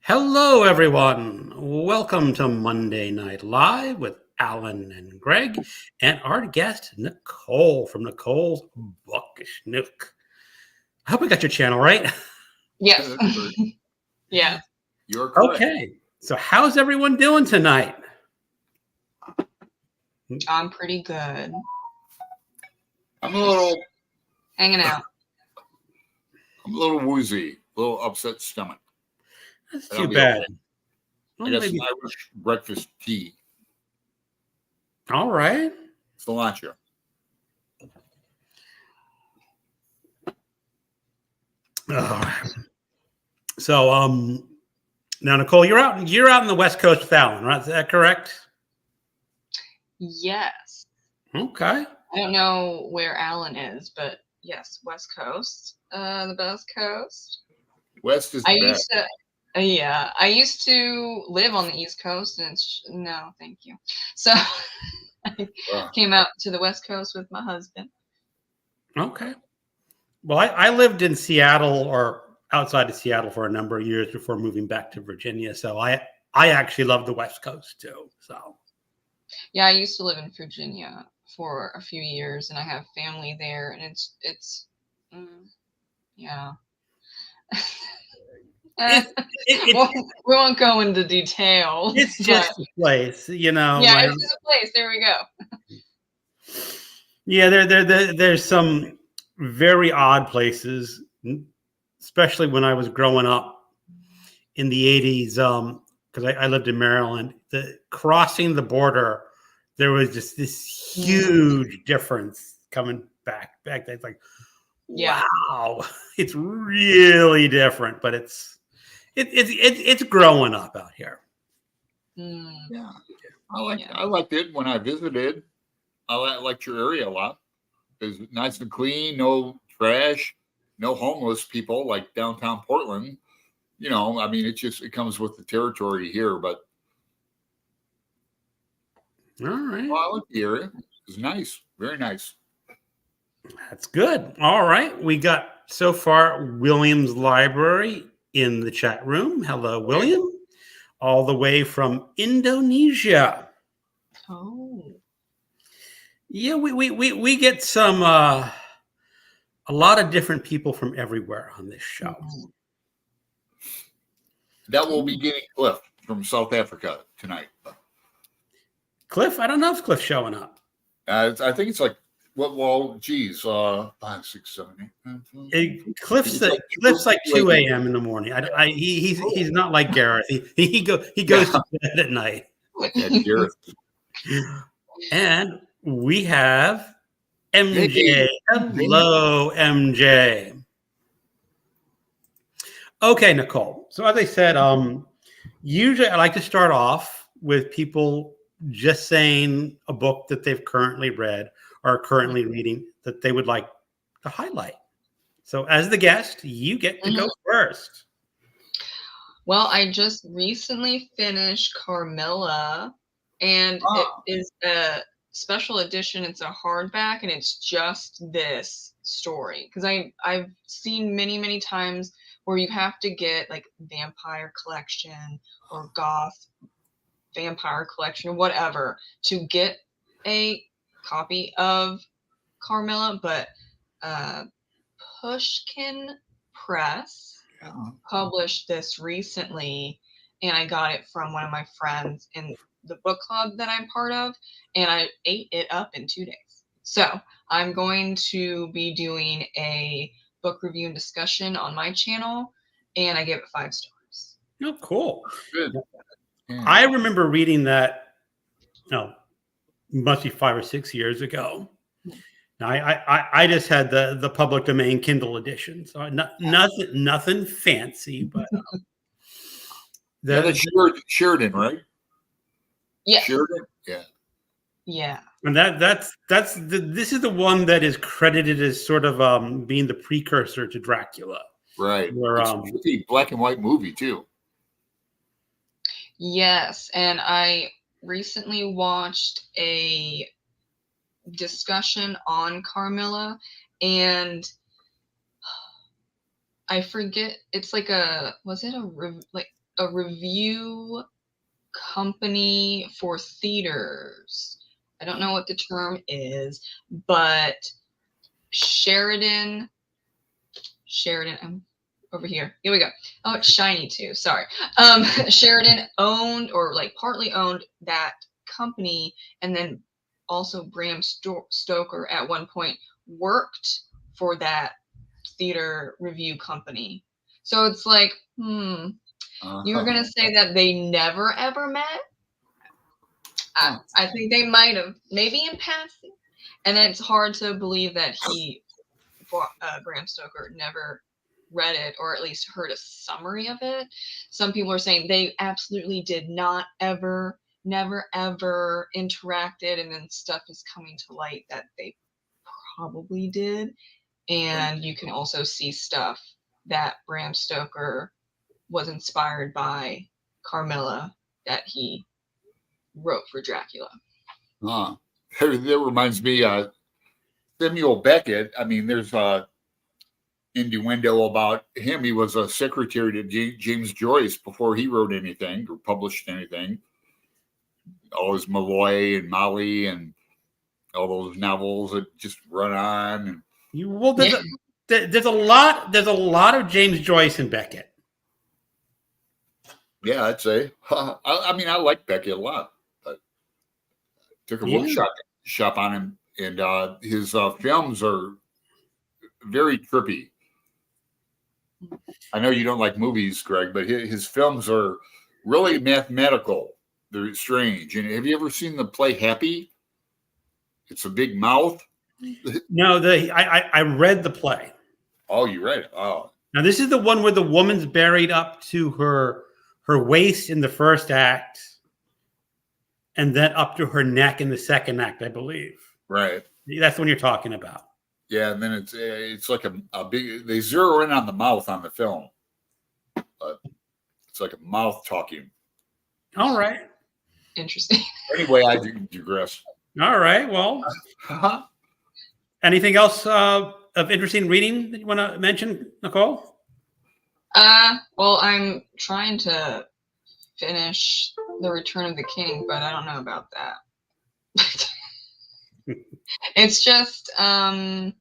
Hello, everyone. Welcome to Monday Night Live with Alan and Greg and our guest, Nicole from Nicole's Bookish Nook. I hope I got your channel right. Yes. Yeah. You're correct. Okay. So, how's everyone doing tonight? I'm pretty good. I'm a little Hanging out. woozy, a little upset stomach. That's That'll too be bad. okay. Well, I got maybe. some Irish breakfast tea. All right. Cilantro. So, now Nicole, you're out in the West Coast with Alan, right? Is that correct? Yes. Okay. I don't know where Alan is, but yes, West Coast. The West Coast. West is I bad. used to I used to live on the East Coast, and no, thank you. So I came out to the West Coast with my husband. Okay. Well, I lived in Seattle or outside of Seattle for a number of years before moving back to Virginia. So I actually love the West Coast too. So Yeah, I used to live in Virginia for a few years, and I have family there, and yeah. We won't go into detail. It's just a place, you know. Yeah, it's just a place. There we go. Yeah, there's some very odd places, especially when I was growing up in the 80s, because I lived in Maryland. Crossing the border, there was just this huge difference coming back then. It's like, yeah. Wow, it's really different, but it's growing up out here. Yeah, I liked it when I visited. I liked your area a lot. It's nice and clean, no trash, no homeless people like downtown Portland. You know, I mean, it comes with the territory here, but All right. well, I like the area. It's nice, very nice. That's good. All right. We got so far William's Library in the chat room. Hello, William. All the way from Indonesia. Oh. Yeah, we get some a lot of different people from everywhere on this show. That will be getting Cliff from South Africa tonight. Cliff, I don't know if Cliff's showing up. I think it's like, well, geez, 5, 6, 7, 8. Cliff's like 2 a.m. in the morning. He's not like Gareth. He goes to bed at night. Yeah, Gareth. And we have MJ. Hello, MJ. Okay, Nicole. So as I said, usually I like to start off with people just saying a book that they've currently read or are currently reading that they would like to highlight. So as the guest, you get to go first. Well, I just recently finished Carmilla, and it is a special edition. It's a hardback, and it's just this story. Because I've seen many times where you have to get like Vampire Collection or Goth Vampire Collection or whatever to get a copy of Carmilla, but Pushkin Press published this recently, and I got it from one of my friends in the book club that I'm part of, and I ate it up in 2 days. So I'm going to be doing a book review and discussion on my channel, and I give it 5 stars. Oh, cool. Good. I remember reading that, must be 5 or 6 years ago. Now, I just had the public domain Kindle edition, so nothing fancy, but that's Sheridan, right? Yeah. Sheridan, yeah. Yeah. And this is the one that is credited as sort of being the precursor to Dracula. Right. Where, it's a pretty black and white movie too. Yes, and I recently watched a discussion on Carmilla, and I forget, it's like a review company for theaters. I don't know what the term is, but Sheridan, I'm over here. Here we go. Oh, it's shiny too. Sorry. Sheridan owned or like partly owned that company, and then also Bram Stoker at one point worked for that theater review company. So it's like, you were gonna say that they never ever met? I think they might have, maybe in passing. And then it's hard to believe that Bram Stoker never read it, or at least heard a summary of it. Some people are saying they absolutely did not ever, never ever interacted, and then stuff is coming to light that they probably did. And you can also see stuff that Bram Stoker was inspired by Carmilla that he wrote for Dracula. That reminds me, Samuel Beckett. I mean, there's a innuendo about him. He was a secretary to James Joyce before he wrote anything or published anything. All his Malloy and Molly and all those novels that just run on. There's a lot of James Joyce and Beckett. Yeah, I'd say. I mean, I like Beckett a lot. I took a bookshop on him, and his films are very trippy. I know you don't like movies, Greg, but his films are really mathematical. They're strange. And have you ever seen the play Happy? It's a big mouth. No, I read the play. Oh, you read it? Oh. Now this is the one where the woman's buried up to her waist in the first act, and then up to her neck in the second act, I believe. Right. That's the one you're talking about. Yeah, and then it's like a big. They zero in on the mouth on the film. It's like a mouth talking. All right. Interesting. Anyway, I digress. All right. Well, anything else of interesting reading that you want to mention, Nicole? Well, I'm trying to finish The Return of the King, but I don't know about that. It's just, I've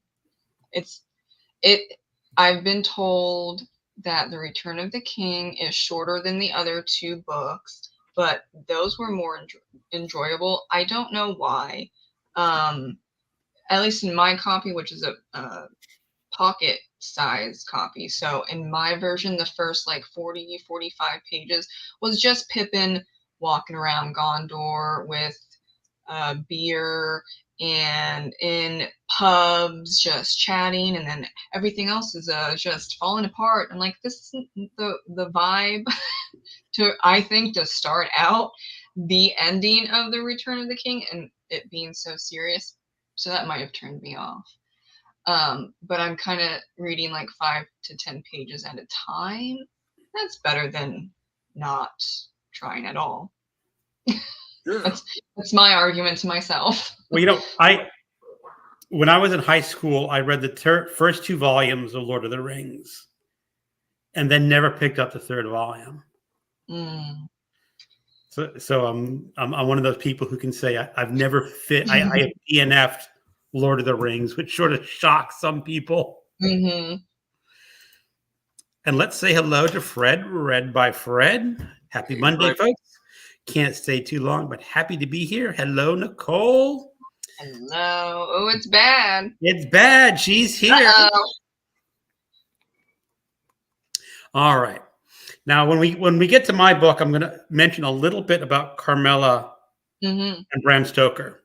been told that The Return of the King is shorter than the other two books, but those were more enjoyable. I don't know why. At least in my copy, which is a pocket size copy. So in my version, the first like 40, 45 pages was just Pippin walking around Gondor with beer and in pubs just chatting, and then everything else is just falling apart. And like, this is the vibe I think to start out the ending of The Return of the King, and it being so serious. So that might have turned me off. But I'm kind of reading like 5 to 10 pages at a time. That's better than not trying at all. Sure. That's my argument to myself. Well, when I was in high school, I read the first 2 volumes of Lord of the Rings, and then never picked up the 3rd volume. So I'm one of those people who can say I've never fit. I have DNF'd Lord of the Rings, which sort of shocks some people. Mm-hmm. And let's say hello to Fred, read by Fred. Happy Monday, folks. Can't stay too long, but happy to be here. Hello, Nicole. Hello. Oh, it's bad. It's bad. She's here. Uh-oh. All right. Now, when we get to my book, I'm going to mention a little bit about Carmilla and Bram Stoker,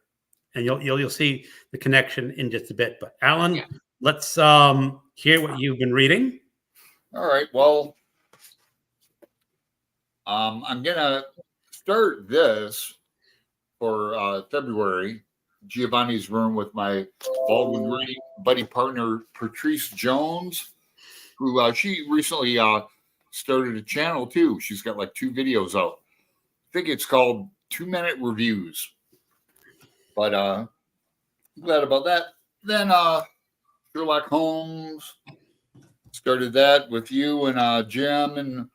and you'll see the connection in just a bit. But Alan, let's hear what you've been reading. All right. Well, I'm gonna start this for February. Giovanni's Room with my Baldwin Reading buddy partner Patrice Jones, who she recently started a channel too. She's got like 2 videos out. I think it's called 2-Minute Reviews. But glad about that. Then Sherlock Holmes, started that with you and Jim and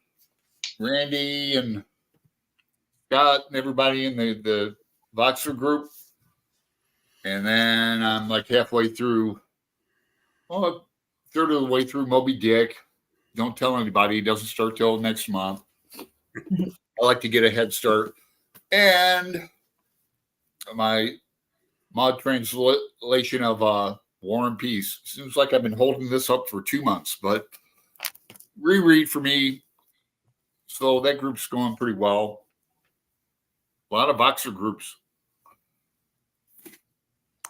Randy and Scott and everybody in the Voxer group. And then I'm like halfway through, well, a third of the way through Moby Dick. Don't tell anybody. It doesn't start till next month. I like to get a head start. And my mod translation of War and Peace. Seems like I've been holding this up for 2 months, but reread for me. So that group's going pretty well. A lot of Voxer groups.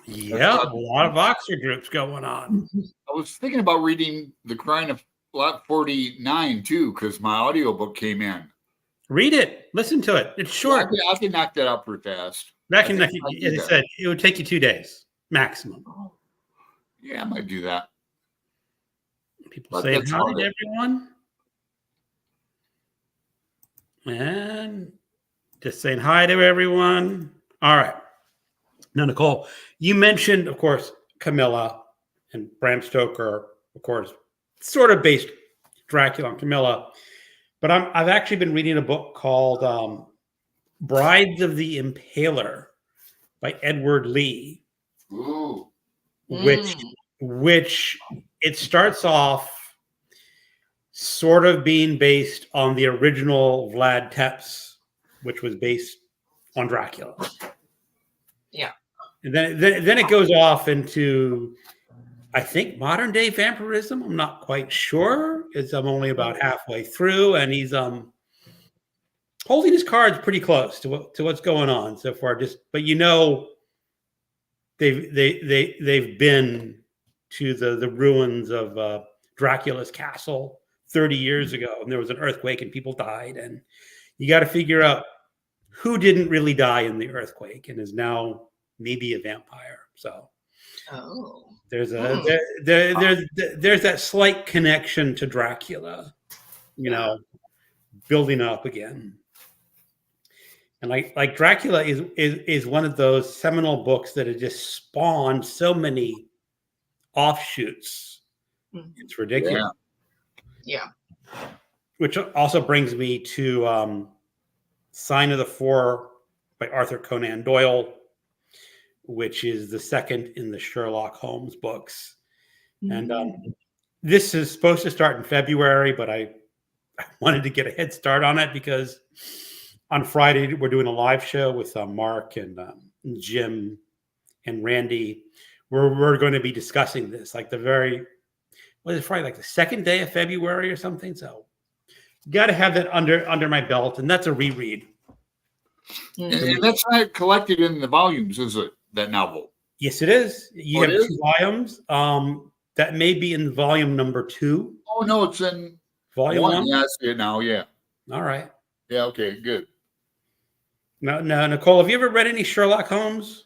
Yeah, a lot of Voxer groups going on. I was thinking about reading The Crying of Lot 49 too, because my audiobook came in. Read it. Listen to it. It's short. Yeah, I can knock that out pretty fast. As I said, it would take you 2 days maximum. Yeah, I might do that. People saying hi to everyone. And just saying hi to everyone. All right. Now, Nicole, you mentioned, of course, Camilla and Bram Stoker, of course, sort of based Dracula on Camilla. But I've actually been reading a book called Brides of the Impaler by Edward Lee. Ooh. Which it starts off sort of being based on the original Vlad Tepes, which was based on Dracula. Yeah. And then it goes off into, I think, modern day vampirism. I'm not quite sure because I'm only about halfway through, and he's holding his cards pretty close to what's going on so far. But they've been to the ruins of Dracula's castle 30 years ago, and there was an earthquake and people died, and you got to figure out who didn't really die in the earthquake and is now maybe a vampire. So there's that slight connection to Dracula, building up again. And like Dracula is one of those seminal books that has just spawned so many offshoots. It's ridiculous. Yeah. Which also brings me to Sign of the Four by Arthur Conan Doyle, which is the second in the Sherlock Holmes books. And this is supposed to start in February, but I wanted to get a head start on it because on Friday we're doing a live show with Mark and Jim and Randy. We're going to be discussing this like probably like the second day of February or something. So got to have that under my belt, and that's a reread. And that's not collected in the volumes, is it? That novel? Yes, it is. You have 2 volumes. That may be in volume number 2. Oh no, it's in volume 1. Yeah, I see it now. Yeah. All right. Yeah. Okay. Good. Now, Nicole, have you ever read any Sherlock Holmes?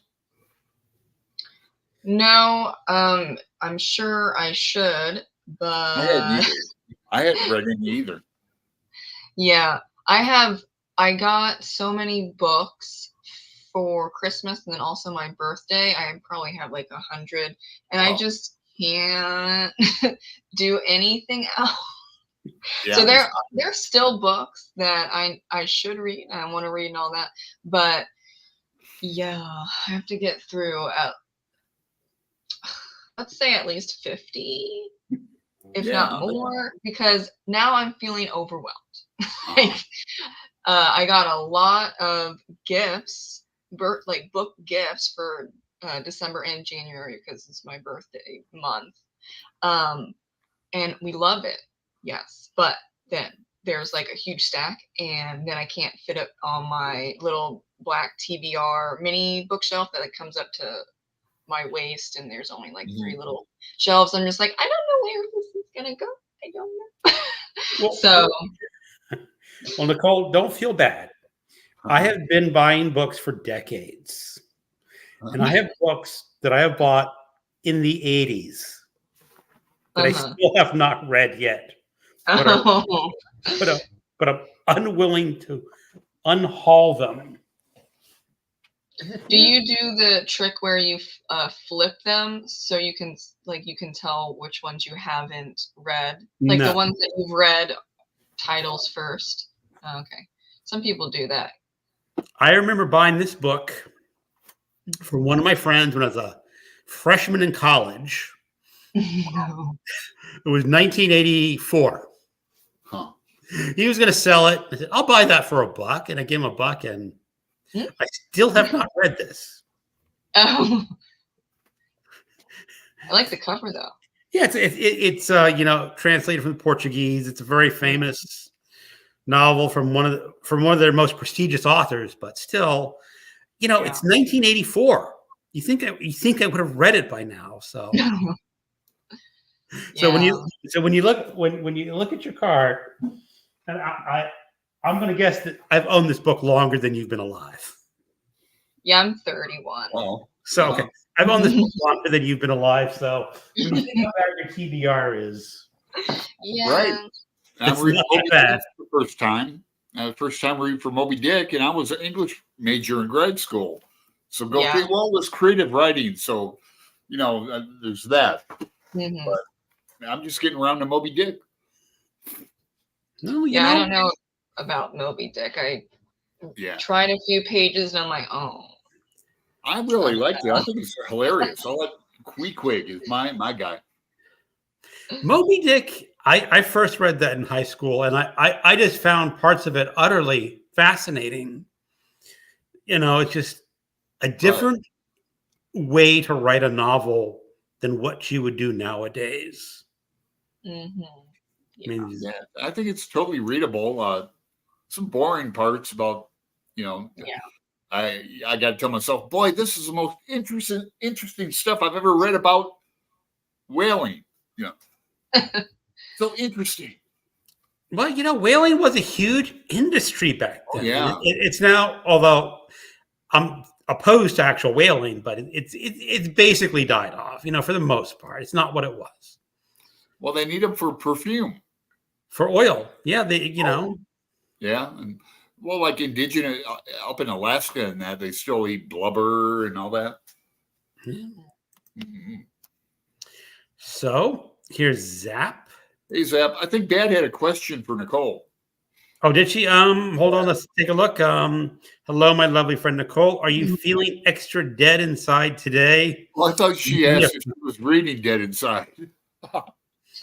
No. I'm sure I should, but I hadn't read any either. Yeah, I got so many books for Christmas and then also my birthday. I probably have like 100, and I just can't do anything else. Yeah. So there's still books that I should read and I want to read and all that, but yeah, I have to get through let's say at least 50, if not more, because now I'm feeling overwhelmed. I got a lot of gifts, book gifts for December and January because it's my birthday month. And we love it, yes. But then there's like a huge stack, and then I can't fit it on my little black TBR mini bookshelf that comes up to my waist, and there's only like 3 little shelves. I'm just like, I don't know where this is gonna go. I don't know. Well, Nicole, don't feel bad. I have been buying books for decades, and I have books that I have bought in the 80s that I still have not read yet, but I'm unwilling to unhaul them. Do you do the trick where you flip them so you can tell which ones you haven't read, like the ones that you've read titles first? Okay. Some people do that. I remember buying this book from one of my friends when I was a freshman in college. No. It was 1984. Huh. He was going to sell it. I said, I'll buy that for $1. And I gave him $1. And I still have not read this. Oh. I like the cover though. Yeah, it's translated from the Portuguese. It's a very famous novel from one of their most prestigious authors, but still, it's 1984. You think I would have read it by now? So, so when you look at your card, and I'm going to guess that I've owned this book longer than you've been alive. Yeah, I'm 31. Oh, so okay. I've owned this book longer than you've been alive. So when you think how bad your TBR is, Yeah. right. I'm it's reading not Moby that bad. Dick for the first time. First time reading for Moby Dick, and I was an English major in grad school. So go figure. Well, it was creative writing, so there's that. Mm-hmm. But I'm just getting around to Moby Dick. No, I don't know about Moby Dick. I tried a few pages, and I'm like, oh. I really liked it. I think it's hilarious. I like Queequeg is my guy. Moby Dick. I first read that in high school, and I just found parts of it utterly fascinating. It's just a different way to write a novel than what you would do nowadays. Mm-hmm. Yeah. I think it's totally readable. Some boring parts about, I got to tell myself, boy, this is the most interesting stuff I've ever read about whaling. So interesting. Well, whaling was a huge industry back then. Oh, yeah. It's now, although I'm opposed to actual whaling, but it's basically died off, for the most part. It's not what it was. Well, they need them for perfume. For oil. Yeah, Yeah. And, well, like indigenous up in Alaska and that, they still eat blubber and all that. Yeah. Mm-hmm. So here's Zap. Hey, Zap. I think Dad had a question for Nicole. Oh, did she? Hold on. Let's take a look. Hello, my lovely friend Nicole. Are you feeling extra dead inside today? Well, I thought she asked if she was reading Dead Inside. Oh,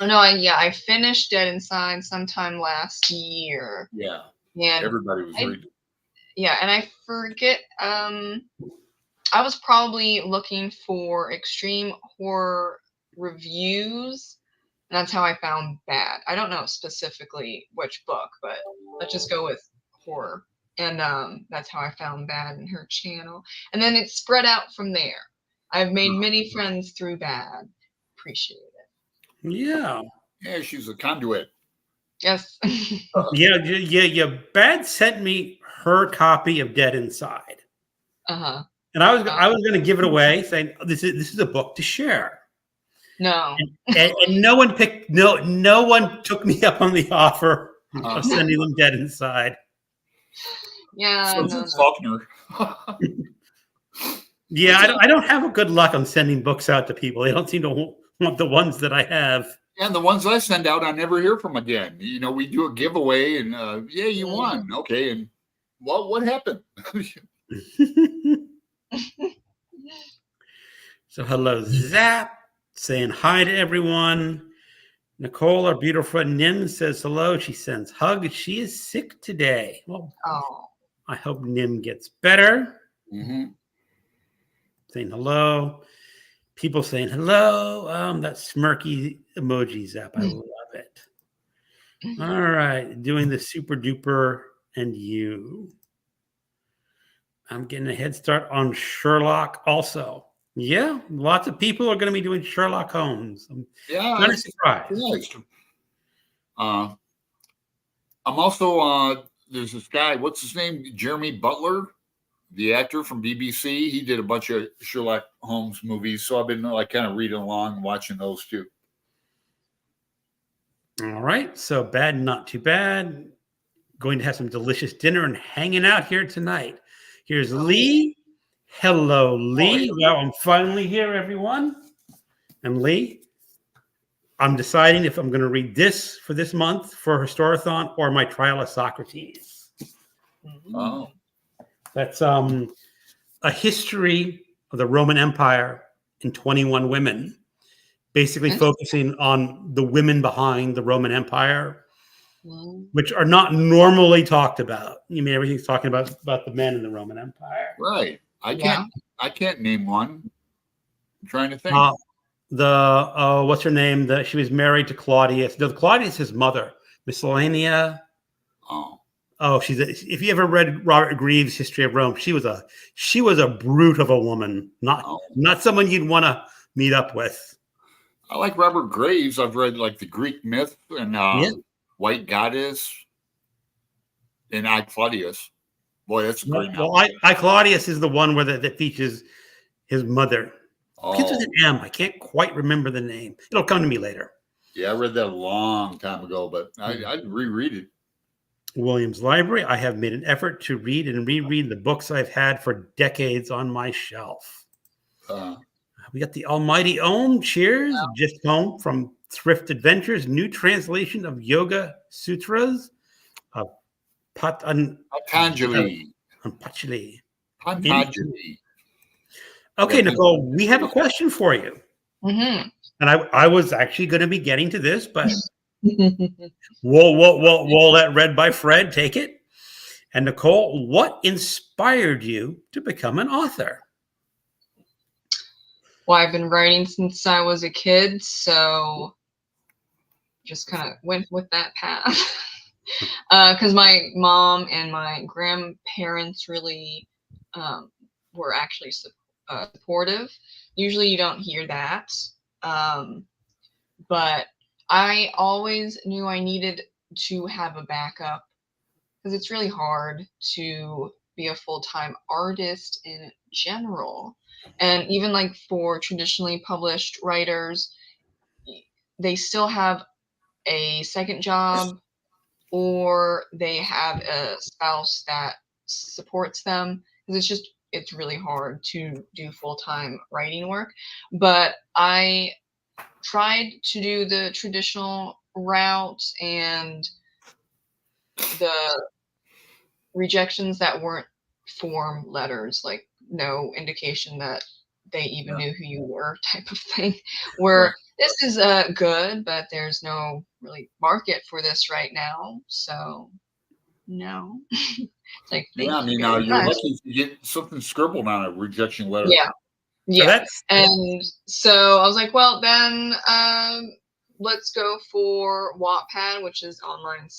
no, I finished Dead Inside sometime last year. Yeah. And everybody was reading. Yeah, and I forget. I was probably looking for extreme horror reviews, and that's how I found Bad. I don't know specifically which book, but let's just go with horror. And that's how I found Bad in her channel. And then it spread out from there. I've made many friends through Bad. Appreciate it. Yeah. Yeah, she's a conduit. Yes. Yeah. Bad sent me her copy of Dead Inside. Uh-huh. And I was going to give it away, saying this is a book to share. No. And no one took me up on the offer of sending them Dead Inside. Yeah. Faulkner. Yeah, I don't have a good luck on sending books out to people. They don't seem to want the ones that I have. And the ones I send out, I never hear from again. We do a giveaway, and you won. Okay, and what happened? So hello, Zap, saying hi to everyone. Nicole, our beautiful friend Nim, says hello. She sends hugs. She is sick today. Well, I hope Nim gets better. Mm-hmm. Saying hello. People saying hello. That smirky emoji, Zap. I love it. All right. Doing the super duper and you. I'm getting a head start on Sherlock also. Yeah. Lots of people are going to be doing Sherlock Holmes. I'm not surprised. I'm also, there's this guy, what's his name? Jeremy Butler, the actor from BBC. He did a bunch of Sherlock Holmes movies. So I've been kind of reading along, watching those too. All right. So Bad, not too bad. Going to have some delicious dinner and hanging out here tonight. Here's Lee. Hello, Lee. Well, I'm finally here, everyone. And Lee, I'm deciding if I'm going to read this for this month for Historathon or my Trial of Socrates. Oh. That's a history of the Roman Empire in 21 women, basically focusing on the women behind the Roman Empire, which are not normally talked about. You mean everything's talking about the men in the Roman Empire, right? I can't name one. I'm trying to think. What's her name? She was married to Claudius. No, Claudius, his mother, Miscellanea. Oh, if you ever read Robert Greaves' History of Rome, she was a brute of a woman, not someone you'd want to meet up with. I like Robert Graves. I've read like the Greek myth and White Goddess and I Claudius. Boy, that's a great novel. Well, I Claudius is the one where that features his mother. Begins with an M. I can't quite remember the name. It'll come to me later. Yeah, I read that a long time ago, but I'd reread it. Williams Library. I have made an effort to read and reread the books I've had for decades on my shelf. We got the Almighty Om. Cheers. Wow. Just home from Thrift Adventures. New translation of Yoga Sutras. Patanjali. Okay, Nicole, we have a question for you. Mm-hmm. And I was actually going to be getting to this, but we'll let Read by Fred take it. And Nicole, what inspired you to become an author? Well, I've been writing since I was a kid, so just kind of went with that path. Because my mom and my grandparents really were actually supportive. Usually you don't hear that. But I always knew I needed to have a backup because it's really hard to be a full-time artist in general. And even like for traditionally published writers, they still have a second job or they have a spouse that supports them, because it's really hard to do full-time writing work. But I tried to do the traditional route, and the rejections that weren't form letters, like no indication that they even knew who you were type of thing, where this is good, but there's no really market for this right now. So no. It's like, you're lucky to get something scribbled on a rejection letter. Yeah. And so I was like, well, then let's go for Wattpad, which is online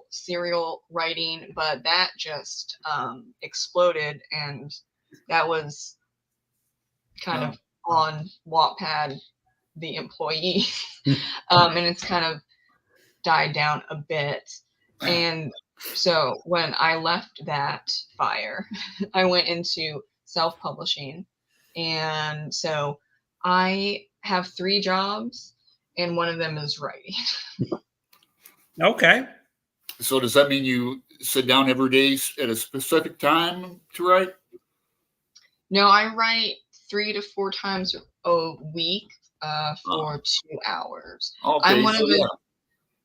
serial writing. But that just exploded, and that was kind of on Wattpad, the employee. And it's kind of died down a bit. And so when I left that fire, I went into self-publishing. And so I have 3 jobs, and one of them is writing. Okay. So does that mean you sit down every day at a specific time to write? No, I write 3 to 4 times a week for 2 hours. Okay, I'm one of those.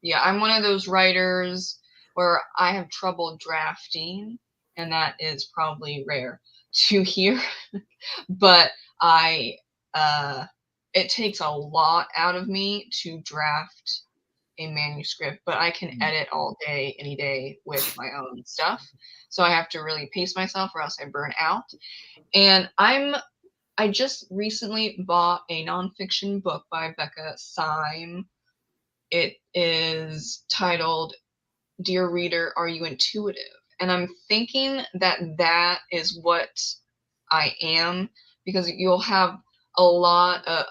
Yeah, I'm one of those writers where I have trouble drafting, and that is probably rare to hear. But it takes a lot out of me to draft a manuscript, but I can edit all day, any day with my own stuff. So I have to really pace myself or else I burn out. And I just recently bought a nonfiction book by Becca Syme. It is titled, Dear Reader, Are You Intuitive? And I'm thinking that is what I am, because you'll have a lot of,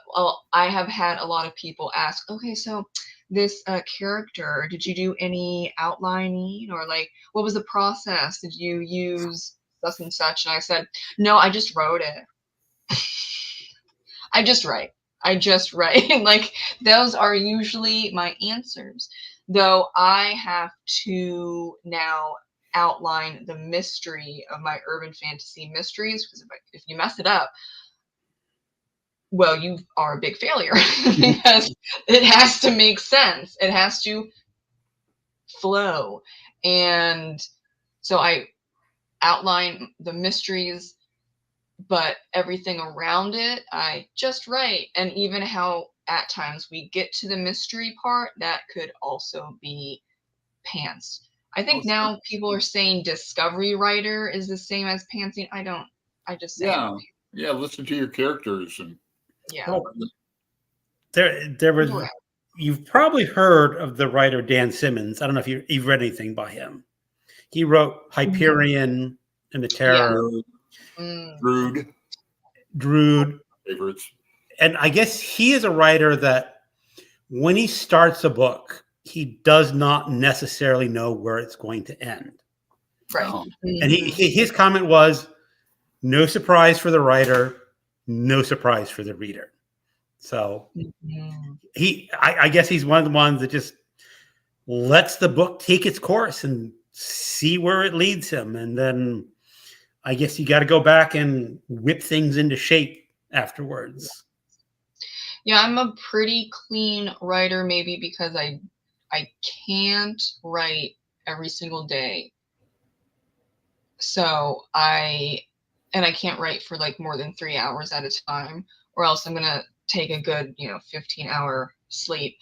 I have had a lot of people ask, okay, so this character, did you do any outlining, or like, what was the process? Did you use such and such? And I said, no, I just wrote it. I just write. Like, those are usually my answers. Though I have to now outline the mystery of my urban fantasy mysteries, because if you mess it up, well, you are a big failure because it has to make sense. It has to flow. And so I outline the mysteries, but everything around it, I just write. And even how at times we get to the mystery part, that could also be pants. I think now people are saying discovery writer is the same as pantsing. I just say yeah. Listen to your characters and yeah. There was. You've probably heard of the writer Dan Simmons. I don't know if you've read anything by him. He wrote Hyperion and the Terror. Drood. Favorites. And I guess he is a writer that when he starts a book, he does not necessarily know where it's going to end. Right. And his comment was, no surprise for the writer, no surprise for the reader. So I guess he's one of the ones that just lets the book take its course and see where it leads him. And then I guess you got to go back and whip things into shape afterwards. Yeah, I'm a pretty clean writer, maybe because I can't write every single day. So I can't write for like more than 3 hours at a time, or else I'm going to take a good, 15-hour sleep.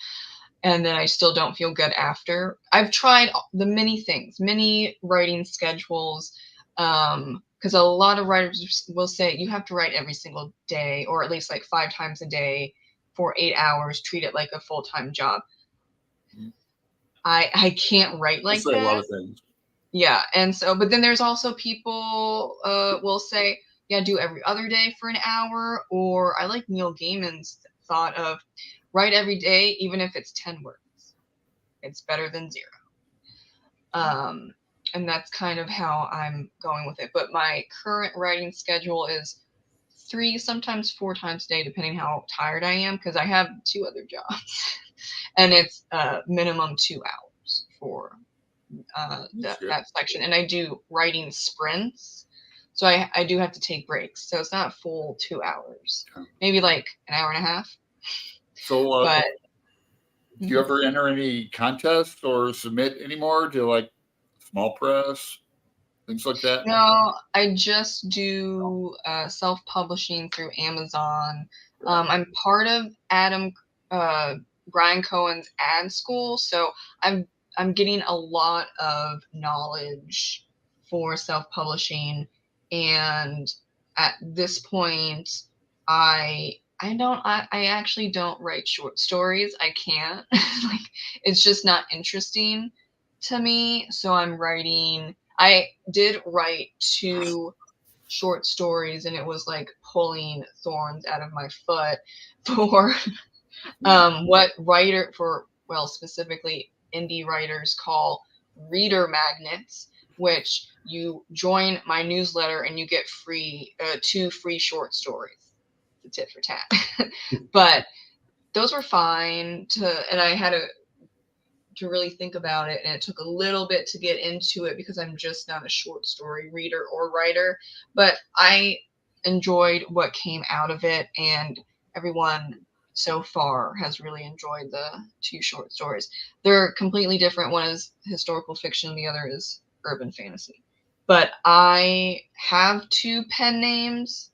And then I still don't feel good after. I've tried the many writing schedules, because a lot of writers will say you have to write every single day, or at least like 5 times a day for 8 hours, treat it like a full-time job. I can't write like that. A lot of things. Yeah. And so, but then there's also people will say, yeah, do every other day for an hour. Or I like Neil Gaiman's thought of write every day, even if it's 10 words. It's better than 0. And that's kind of how I'm going with it. But my current writing schedule is 3, sometimes 4 times a day, depending how tired I am, because I have 2 other jobs. And it's minimum 2 hours for that section. And I do writing sprints. So I do have to take breaks. So it's not a full 2 hours, maybe like an hour and a half. So, but do you ever enter any contests or submit anymore to like small press, things like that? No, I just do self-publishing through Amazon. I'm part of Brian Cohen's ad school, so I'm getting a lot of knowledge for self-publishing. And at this point, I actually don't write short stories. I can't. Like, it's just not interesting to me. So I did write 2 short stories, and it was like pulling thorns out of my foot for specifically indie writers call reader magnets, which you join my newsletter and you get free 2 free short stories. It's a tit for tat. But those were fine and I had to really think about it, and it took a little bit to get into it because I'm just not a short story reader or writer. But I enjoyed what came out of it, and everyone so far has really enjoyed the 2 short stories. They're completely different. One is historical fiction, the other is urban fantasy. But I have 2 names.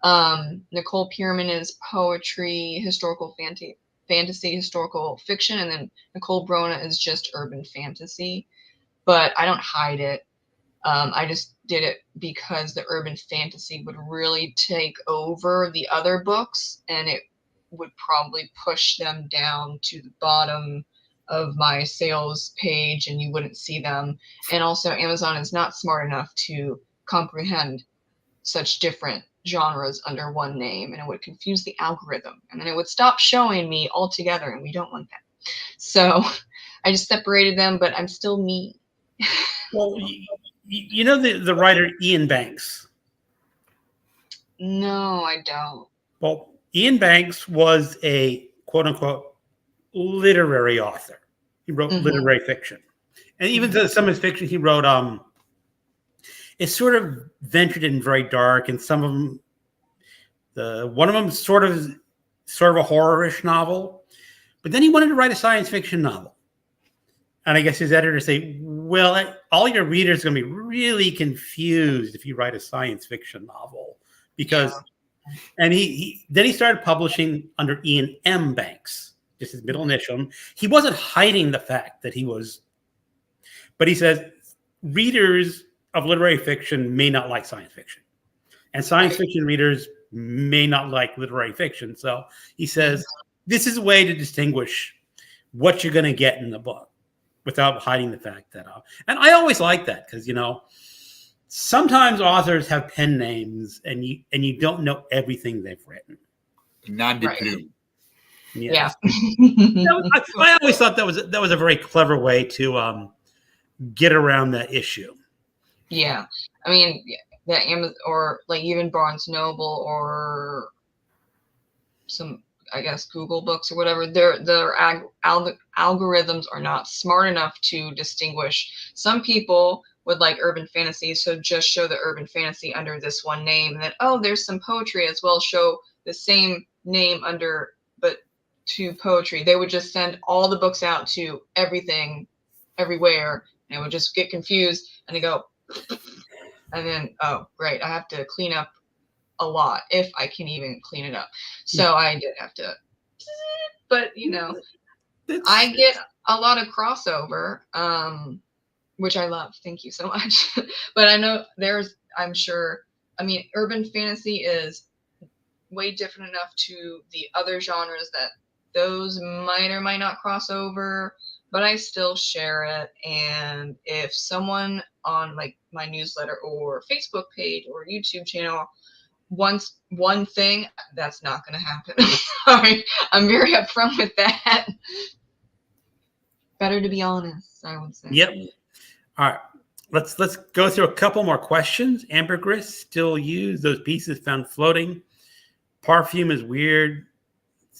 Nicole Pierman is poetry, historical fantasy, historical fiction, and then Nicole Brona is just urban fantasy. But I don't hide it. I just did it because the urban fantasy would really take over the other books, and it would probably push them down to the bottom of my sales page, and you wouldn't see them. And also, Amazon is not smart enough to comprehend such different genres under one name, and it would confuse the algorithm, and then it would stop showing me altogether, and we don't want that. So I just separated them, but I'm still me. Well, you know the writer Ian Banks? No, I don't. Well, Ian Banks was a quote-unquote literary author. He wrote literary fiction. And even some of his fiction he wrote, it sort of ventured in very dark, and some of them, One of them sort of a horror-ish novel, but then he wanted to write a science fiction novel. And I guess his editor say, well, all your readers are going to be really confused if you write a science fiction novel, because, and then he started publishing under Ian M. Banks, just his middle initial. He wasn't hiding the fact that he was, but he says readers of literary fiction may not like science fiction, and science fiction readers may not like literary fiction. So he says, this is a way to distinguish what you're going to get in the book without hiding the fact that, and I always like that, because, sometimes authors have pen names and you don't know everything they've written. Non de plume. Yes. I always thought that was a very clever way to get around that issue. Yeah. I mean, that Amazon, or like even Barnes Noble, or some, I guess, Google Books or whatever, their algorithms are not smart enough to distinguish. Some people would like urban fantasy, so just show the urban fantasy under this one name, and then, oh, there's some poetry as well, show the same name under, but to poetry. They would just send all the books out to everything, everywhere, and it would just get confused, and they go, and then, oh, great, I have to clean up a lot, if I can even clean it up. So I did have to, but I get a lot of crossover, which I love. Thank you so much. But I know I'm sure, I mean, urban fantasy is way different enough to the other genres that those might or might not cross over, but I still share it. And if someone on like my newsletter or Facebook page or YouTube channel wants one thing, that's not going to happen. Sorry, I'm very upfront with that. Better to be honest, I would say. Yep. All right. Let's go through a couple more questions. Ambergris, still use those pieces found floating. Perfume is weird.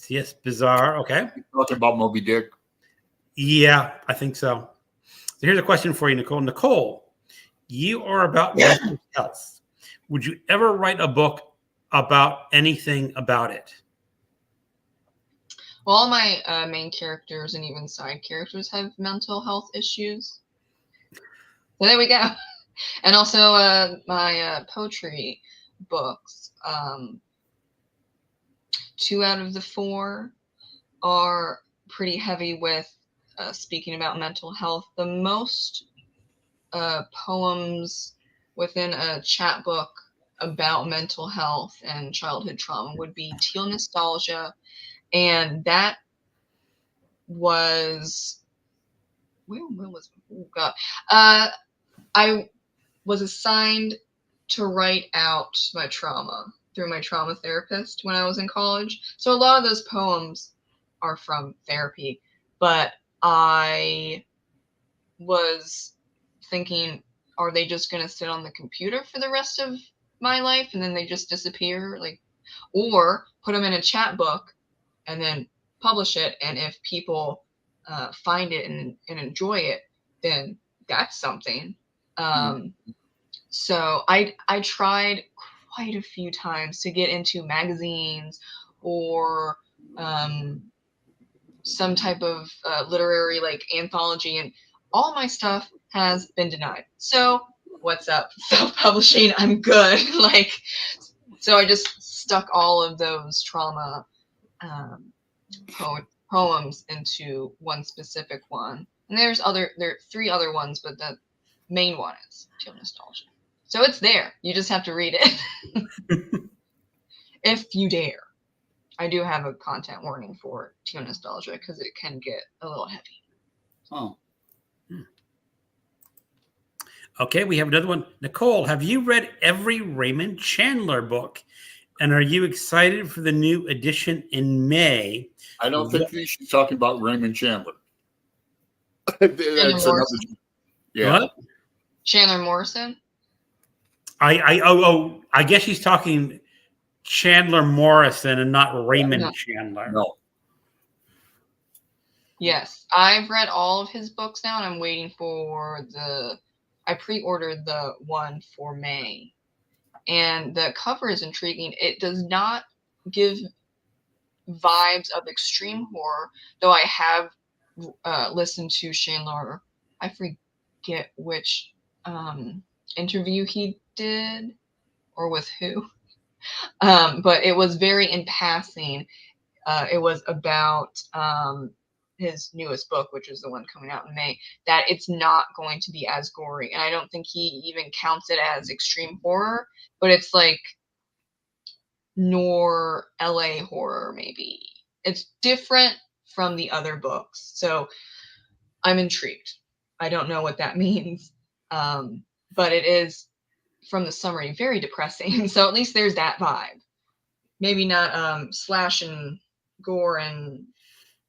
Yes, bizarre. Okay. Talking about Moby Dick. Yeah, I think so. So here's a question for you, Nicole. Nicole, you are about mental health. Would you ever write a book about anything about it? Well, all my main characters and even side characters have mental health issues. So there we go. And also my poetry books, 2 out of the 4 are pretty heavy with speaking about mental health. The most poems within a chat book about mental health and childhood trauma would be Teal Nostalgia, and that was when was it? Oh God. I was assigned to write out my trauma through my trauma therapist when I was in college. So a lot of those poems are from therapy, but I was thinking, are they just going to sit on the computer for the rest of my life and then they just disappear? Like, or put them in a chat book and then publish it. And if people find it and enjoy it, then that's something. So I tried quite a few times to get into magazines or some type of literary like anthology, and all my stuff has been denied. So what's up? Self-publishing, I'm good. So I just stuck all of those trauma poems into one specific one. And there are 3 other ones, but the main one is Teal Nostalgia. So it's there. You just have to read it. If you dare. I do have a content warning for Teal Nostalgia because it can get a little heavy. Oh. Okay, we have another one. Nicole, have you read every Raymond Chandler book? And are you excited for the new edition in May? I don't think she's talking about Raymond Chandler. That's another. Yeah. What? Chandler Morrison? I guess she's talking Chandler Morrison and not Raymond Chandler. No. Yes, I've read all of his books now, and I'm waiting for I pre-ordered the one for May. and the cover is intriguing. It does not give vibes of extreme horror, though I have listened to Chandler. I forget which interview he did or with who, but it was very in passing. It was about his newest book, which is the one coming out in May, that it's not going to be as gory. And I don't think he even counts it as extreme horror, but it's like nor LA horror, maybe. It's different from the other books. So I'm intrigued. I don't know what that means. But it is, from the summary, very depressing. So at least there's that vibe. Maybe not slash and gore and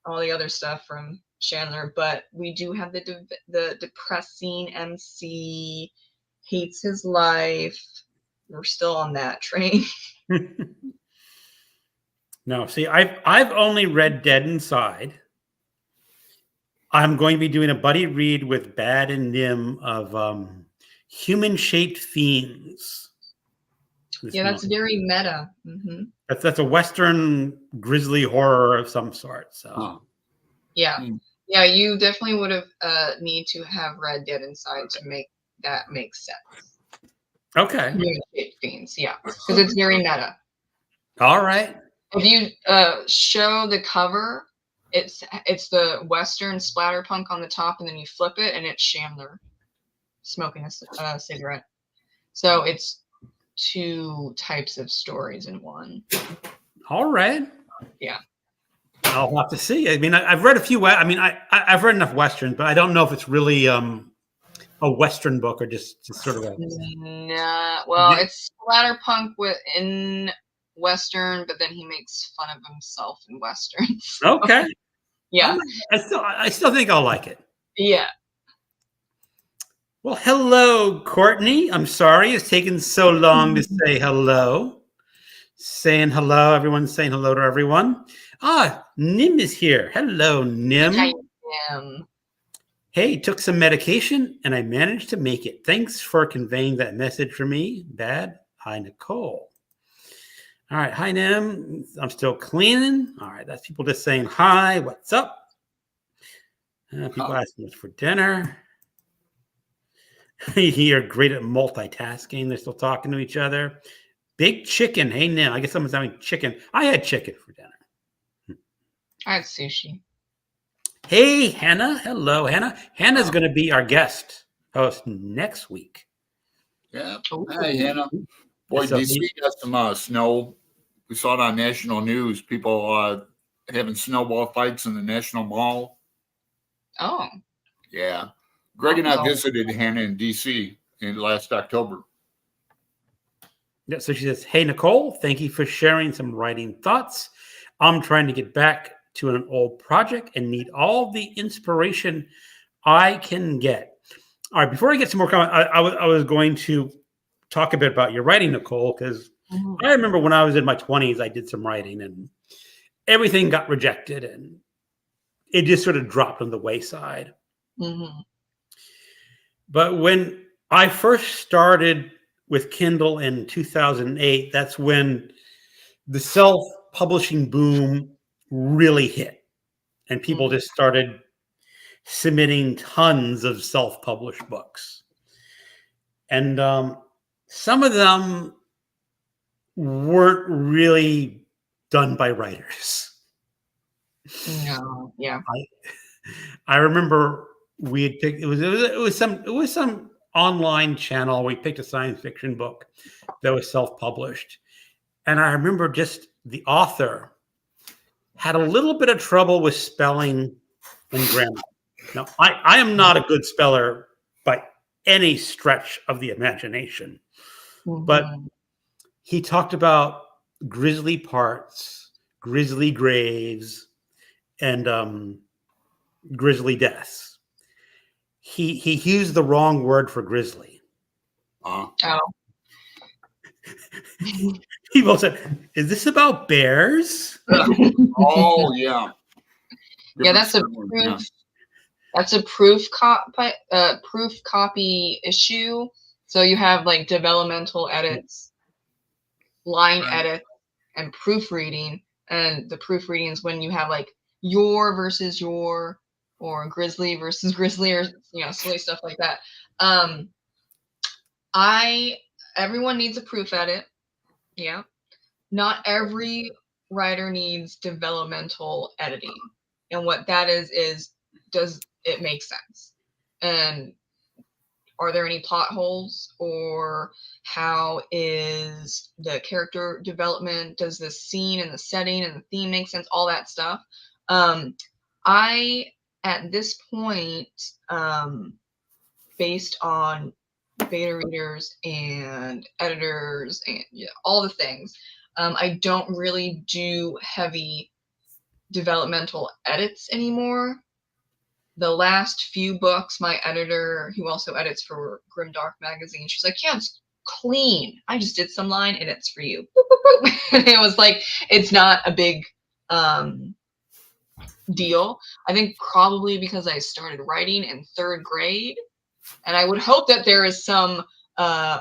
all the other stuff from Chandler, but we do have the depressing MC, hates his life. We're still on that train. No, see, I've only read Dead Inside. I'm going to be doing a buddy read with Bad and Nim of Human-Shaped Fiends. Yeah, that's very meta. Mm-hmm. That's a Western grisly horror of some sort. So, yeah, yeah, you definitely would have need to have read Dead Inside to make that make sense. Okay. Human-Shaped Fiends, yeah, because it's very meta. All right. If you show the cover, it's the Western splatterpunk on the top, and then you flip it, and it's Chandler smoking a cigarette. So it's two types of stories in one. All right. Yeah. I'll have to see. I mean, I've read a few. I mean, I've read enough Westerns, but I don't know if it's really a Western book or just sort of a. Nah, well, it's splatterpunk in Western, but then he makes fun of himself in Westerns. So, okay. Yeah. I still think I'll like it. Yeah. Well, hello, Courtney. I'm sorry it's taken so long to say hello. Saying hello. Everyone's saying hello to everyone. Nim is here. Hello, Nim. Hi, Nim. Hey, took some medication and I managed to make it. Thanks for conveying that message for me. Bad. Hi, Nicole. All right. Hi, Nim. I'm still cleaning. All right. That's people just saying hi. What's up? People asking what's for dinner. You're great at multitasking. They're still talking to each other. Big chicken. Hey, Nim. I guess someone's having chicken. I had chicken for dinner. I had sushi. Hey, Hannah. Hello, Hannah. Hannah's going to be our guest host next week. Yeah. Hi, Hannah. Boy, So DC got some snow. We saw it on national news. People having snowball fights in the National Mall. Oh. Yeah. Greg and I visited Hannah in DC in last October. Yeah, so she says, hey, Nicole, thank you for sharing some writing thoughts. I'm trying to get back to an old project and need all the inspiration I can get. All right, before I get some more comments, I was going to talk a bit about your writing, Nicole, because I remember when I was in my 20s, I did some writing and everything got rejected and it just sort of dropped on the wayside. Mm-hmm. But when I first started with Kindle in 2008, that's when the self-publishing boom really hit. And people just started submitting tons of self-published books. And some of them weren't really done by writers. No, yeah. I remember we had picked, it was some online channel. We picked a science fiction book that was self-published. And I remember just the author had a little bit of trouble with spelling and grammar. Now, I am not a good speller by any stretch of the imagination, but he talked about grisly parts, grisly graves, and grisly deaths. He used the wrong word for grisly. Oh. People said, "Is this about bears?" Oh yeah. Yeah, that's a proof. Yeah. That's a proof copy issue. So you have like developmental edits line edit and proofreading. And the proofreading is when you have like your versus your, or grizzly versus grizzly, or silly stuff like that. Everyone needs a proof edit. Yeah. Not every writer needs developmental editing. And what that is does it make sense? And are there any plot holes, or how is the character development? Does the scene and the setting and the theme make sense? All that stuff. I, at this point, based on beta readers and editors and all the things, I don't really do heavy developmental edits anymore. The last few books, my editor, who also edits for Grimdark magazine, she's like, yeah, it's clean. I just did some line edits for you. Boop, boop, boop. And it was like, it's not a big deal. I think probably because I started writing in 3rd grade, and I would hope that there is some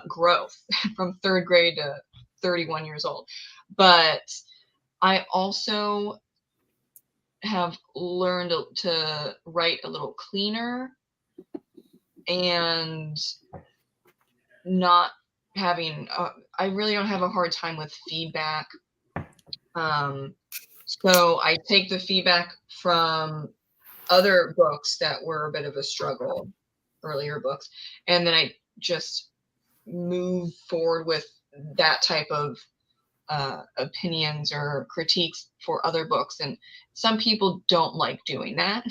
growth from 3rd grade to 31 years old. But I also have learned to write a little cleaner and not having, I really don't have a hard time with feedback. So I take the feedback from other books that were a bit of a struggle, earlier books, and then I just move forward with that type of opinions or critiques for other books. And some people don't like doing that.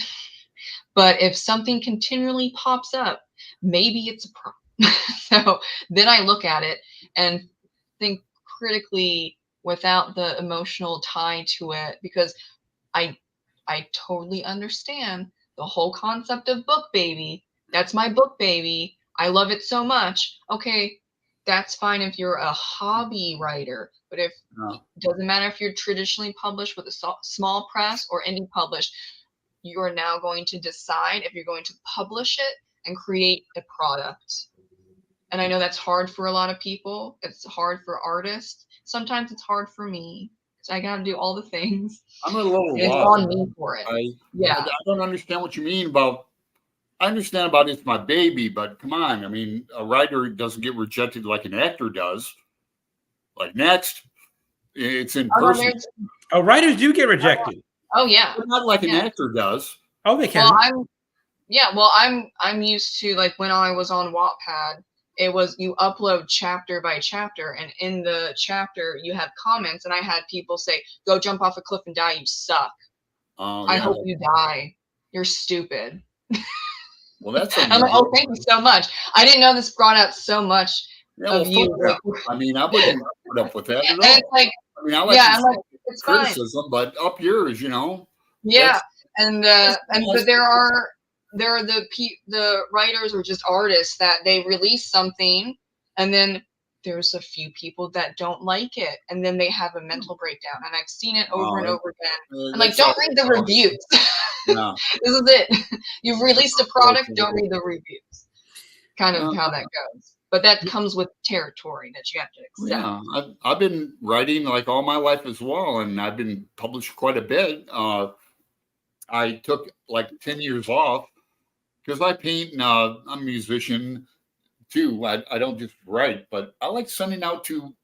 But if something continually pops up, maybe it's a problem. So then I look at it and think critically without the emotional tie to it, because I totally understand the whole concept of book baby. That's my book baby. I love it so much. Okay, that's fine if you're a hobby writer, but if it doesn't matter if you're traditionally published with a small press or indie published, you are now going to decide if you're going to publish it and create a product. And I know that's hard for a lot of people. It's hard for artists. Sometimes it's hard for me. So I got to do all the things. I'm a little lost. It's on me for it. I don't understand what you mean about. I understand about it's my baby, but come on. I mean, a writer doesn't get rejected like an actor does. Like next, it's in person. Oh, writers do get rejected. Oh yeah, but not like an actor does. Oh, they can. Well, I'm used to, like, when I was on Wattpad, it was you upload chapter by chapter, and in the chapter you have comments, and I had people say, "Go jump off a cliff and die. You suck. I hope you die. You're stupid." Well, that's. I'm like, oh, thank you so much. I didn't know this brought out so much of you. I mean, I wouldn't put up with that at all. It's like, I mean, I like it's criticism, fine. But up yours, Yeah, and but there are the writers or just artists that they release something, and then there's a few people that don't like it, and then they have a mental breakdown. And I've seen it over and over again. I'm like, don't read the reviews. No. This is it. You've released a product, don't read the reviews. Kind of how that goes. But that comes with territory that you have to accept. Yeah, I've been writing like all my life as well, and I've been published quite a bit. I took like 10 years off because I paint and I'm a musician too. I don't just write, but I like sending out to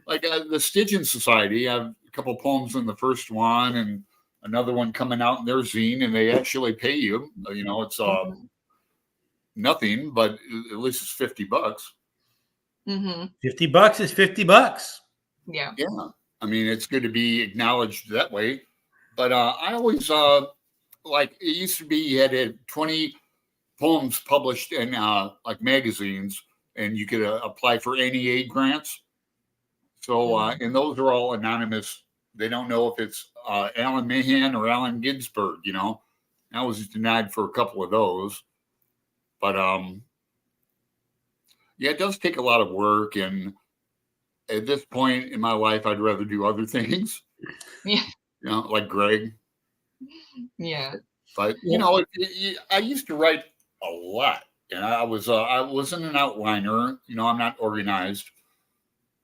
like the Stygian Society. I have a couple poems in the first one and another one coming out in their zine, and they actually pay you. It's nothing, but at least it's $50. Mm-hmm. $50 is $50. Yeah. Yeah. I mean, it's good to be acknowledged that way. But I always like it used to be you had 20 poems published in like magazines, and you could apply for NEA grants. So and those are all anonymous. They don't know if it's Alan Mahan or Allen Ginsberg. I was denied for a couple of those. But yeah, it does take a lot of work, and at this point in my life, I'd rather do other things. Yeah. Like Greg. Yeah. But I used to write a lot, and I wasn't an outliner. I'm not organized,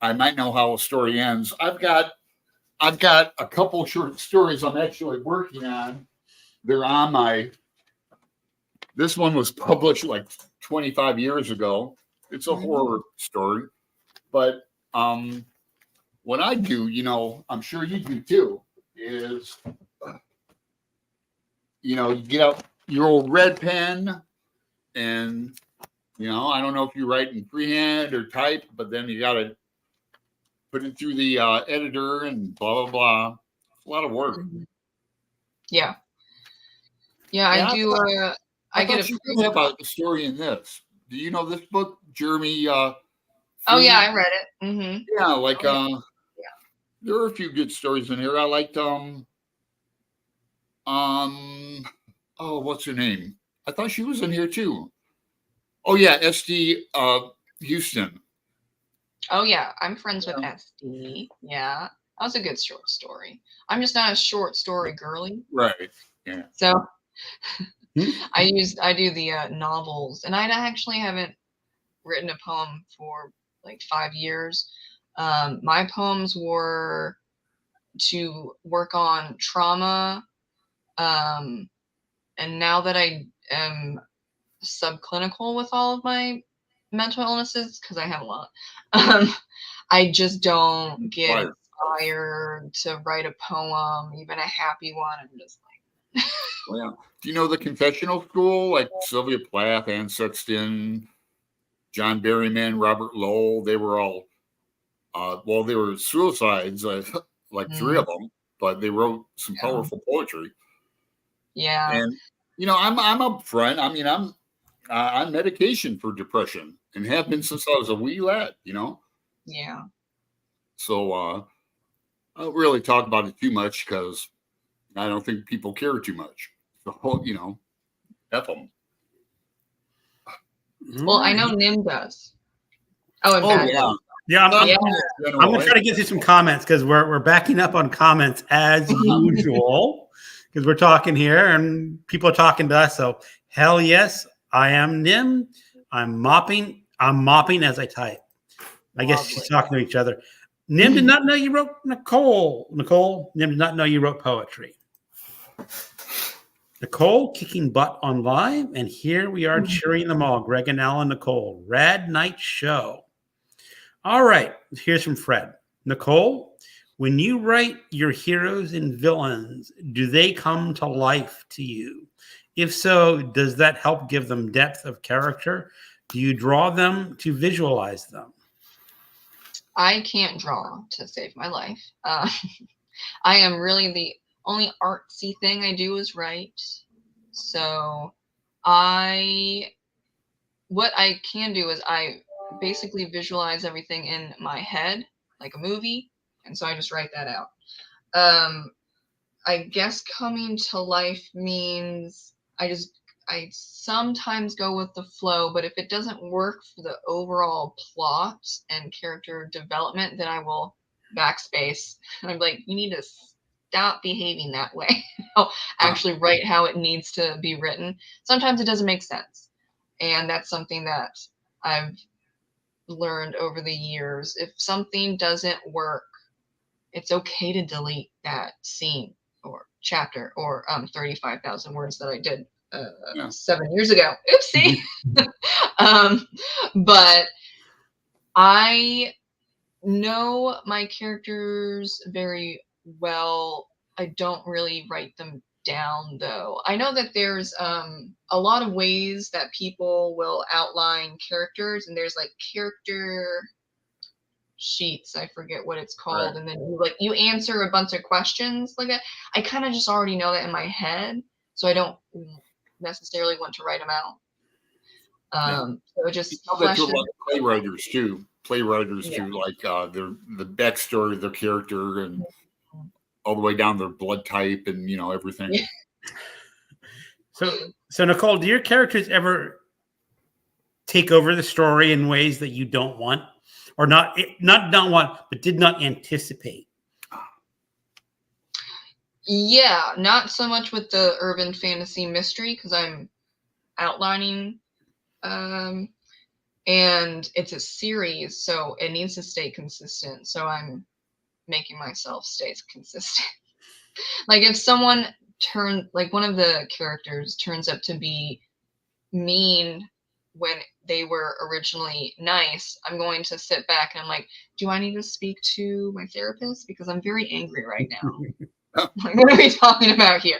I might know how a story ends. I've got a couple short stories I'm actually working on. They're on my. This one was published like 25 years ago. It's a horror story, but what I do, I'm sure you do too, is you get out your old red pen, and I don't know if you write in freehand or type, but then you got to put it through the editor and blah blah blah. It's a lot of work. Yeah. I do. I get you have a story in this. Do you know this book, Jeremy? Oh yeah, I read it. Mm-hmm. Yeah, there are a few good stories in here. I liked what's her name? I thought she was in here too. Oh yeah, SD Houston. Oh yeah, I'm friends with SD. Yeah, that was a good short story. I'm just not a short story girly. Right. Yeah. So I do the novels, and I actually haven't written a poem for like 5 years. My poems were to work on trauma, and now that I am subclinical with all of my mental illnesses, because I have a lot, I just don't get inspired to write a poem, even a happy one. I'm just like, well, do you know the confessional school, like Sylvia Plath, Anne Sexton, John Berryman, Robert Lowell? They were all they were suicides, like 3 of them, but they wrote some powerful poetry. Yeah. And I'm up front. I mean, I'm on medication for depression and have been since I was a wee lad. Yeah. So I don't really talk about it too much because I don't think people care too much. So F them. Well, I know Nim does. Yeah. Yeah, I'm gonna try to get through some comments because we're backing up on comments as usual because we're talking here and people are talking to us. So hell yes, I am Nim. I'm mopping as I type. I guess she's talking to each other. Nim did not know you wrote Nicole. Nim did not know you wrote poetry. Nicole kicking butt on live, and here we are cheering them all. Greg and Alan, Nicole. Rad night show. All right, here's from Fred. Nicole, when you write your heroes and villains, do they come to life to you? If so, does that help give them depth of character? Do you draw them to visualize them? I can't draw to save my life. I am really the only artsy thing I do is write. So what I can do is I basically visualize everything in my head like a movie, and so I just write that out. I guess coming to life means I sometimes go with the flow, but if it doesn't work for the overall plot and character development, then I will backspace and I'm like, you need to stop behaving that way. I'll actually write how it needs to be written. Sometimes it doesn't make sense, and that's something that I've learned over the years. If something doesn't work, it's okay to delete that scene or chapter or 35,000 words that I did 7 years ago. Oopsie. But I know my characters very well. I don't really write them down though. I know that there's a lot of ways that people will outline characters, and there's like character sheets, I forget what it's called, and then you answer a bunch of questions like that. I kind of just already know that in my head, so I don't necessarily want to write them out. So it just fleshes. Playwriters too, like the backstory of their character and all the way down their blood type and everything. So Nicole, do your characters ever take over the story in ways that you don't want? Or not want, but did not anticipate? Yeah, not so much with the urban fantasy mystery because I'm outlining and it's a series, so it needs to stay consistent. So I'm making myself stay consistent. Like if someone like one of the characters turns up to be mean when they were originally nice, I'm going to sit back and I'm like, do I need to speak to my therapist? Because I'm very angry right now. Like, what are we talking about here?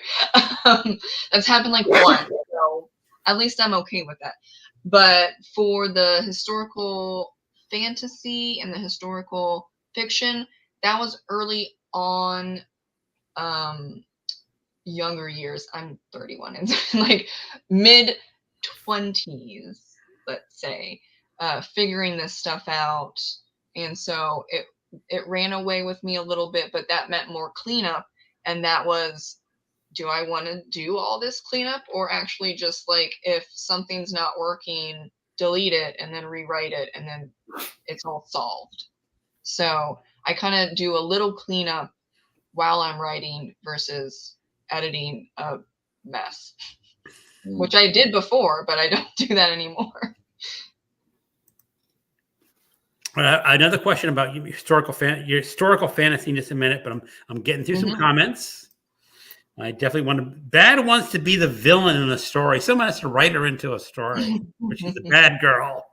That's happened like once, so at least I'm okay with that. But for the historical fantasy and the historical fiction, that was early on, younger years. I'm 31, and like mid 20s, let's say, figuring this stuff out. And so it ran away with me a little bit, but that meant more cleanup. And that was, do I want to do all this cleanup, or actually just like if something's not working, delete it and then rewrite it and then it's all solved. So I kind of do a little cleanup while I'm writing versus editing a mess, which I did before, but I don't do that anymore. Another question about your historical fantasy in just a minute, but I'm getting through some comments. I definitely want Bad wants to be the villain in a story. Someone has to write her into a story, where she's the bad girl,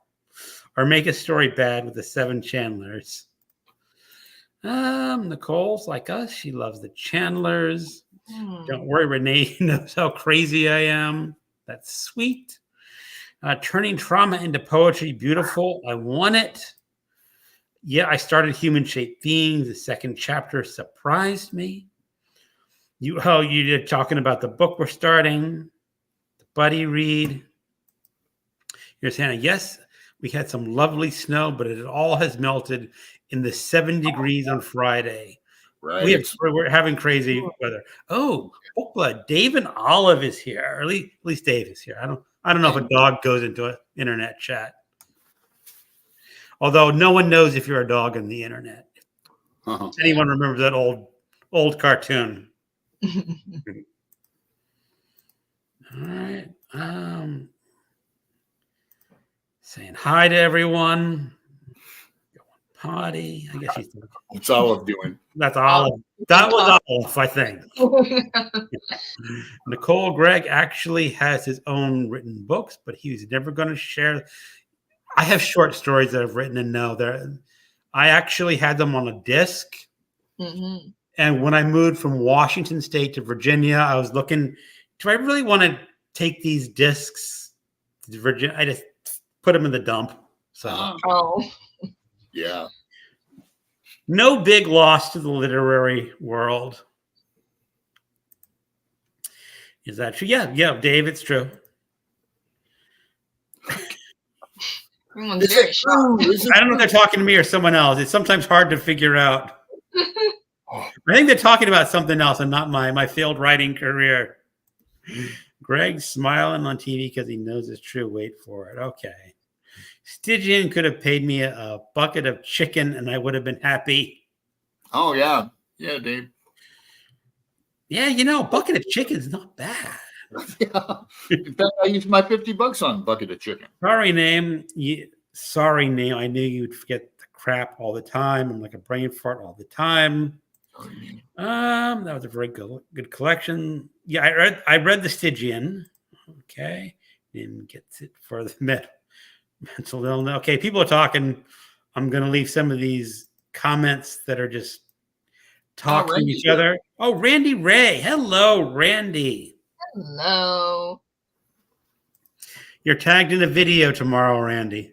or make a story bad with the 7 Chandlers. Nicole's like us. She loves the Chandlers. Don't worry, Renee knows how crazy I am. That's sweet. Turning trauma into poetry, beautiful. I want it. Yeah, I started Human-Shaped Beings. The 2nd chapter surprised me. You're talking about the book we're starting, the buddy read. You're saying, yes, we had some lovely snow, but it all has melted in the 7 degrees on Friday. Right. We're having crazy weather. Oh, Book Blood. Dave and Olive is here. Or at least Dave is here. I don't know if a dog goes into an internet chat. Although no one knows if you're a dog on the internet. Anyone remembers that old cartoon? All right. Saying hi to everyone. Potty. I guess she's. What's Olive doing? That's Olive. That was Olive, I think. Nicole Gregg actually has his own written books, but he's never going to share. I have short stories that I've written, and no, I actually had them on a disc. And when I moved from Washington State to Virginia, I was looking, do I really want to take these discs to Virginia? I just put them in the dump. So, yeah. No big loss to the literary world. Is that true? Yeah, Dave, it's true. Everyone's very shocked. I don't know if they're talking to me or someone else. It's sometimes hard to figure out. I think they're talking about something else and not my failed writing career. Greg's smiling on TV because he knows it's true. Wait for it. Okay. Stygian could have paid me a bucket of chicken and I would have been happy. Oh, yeah. Yeah, Dave. Yeah, a bucket of chicken is not bad. Yeah. In fact, I used my $50 on a bucket of chicken. Sorry, name. I knew you'd forget the crap all the time. I'm like a brain fart all the time. That was a very good collection. Yeah, I read the Stygian. Okay. Didn't get it for the mental illness. Okay, people are talking. I'm going to leave some of these comments that are just talking to each other. Oh, Randy Ray. Hello, Randy. Hello. You're tagged in a video tomorrow, Randy.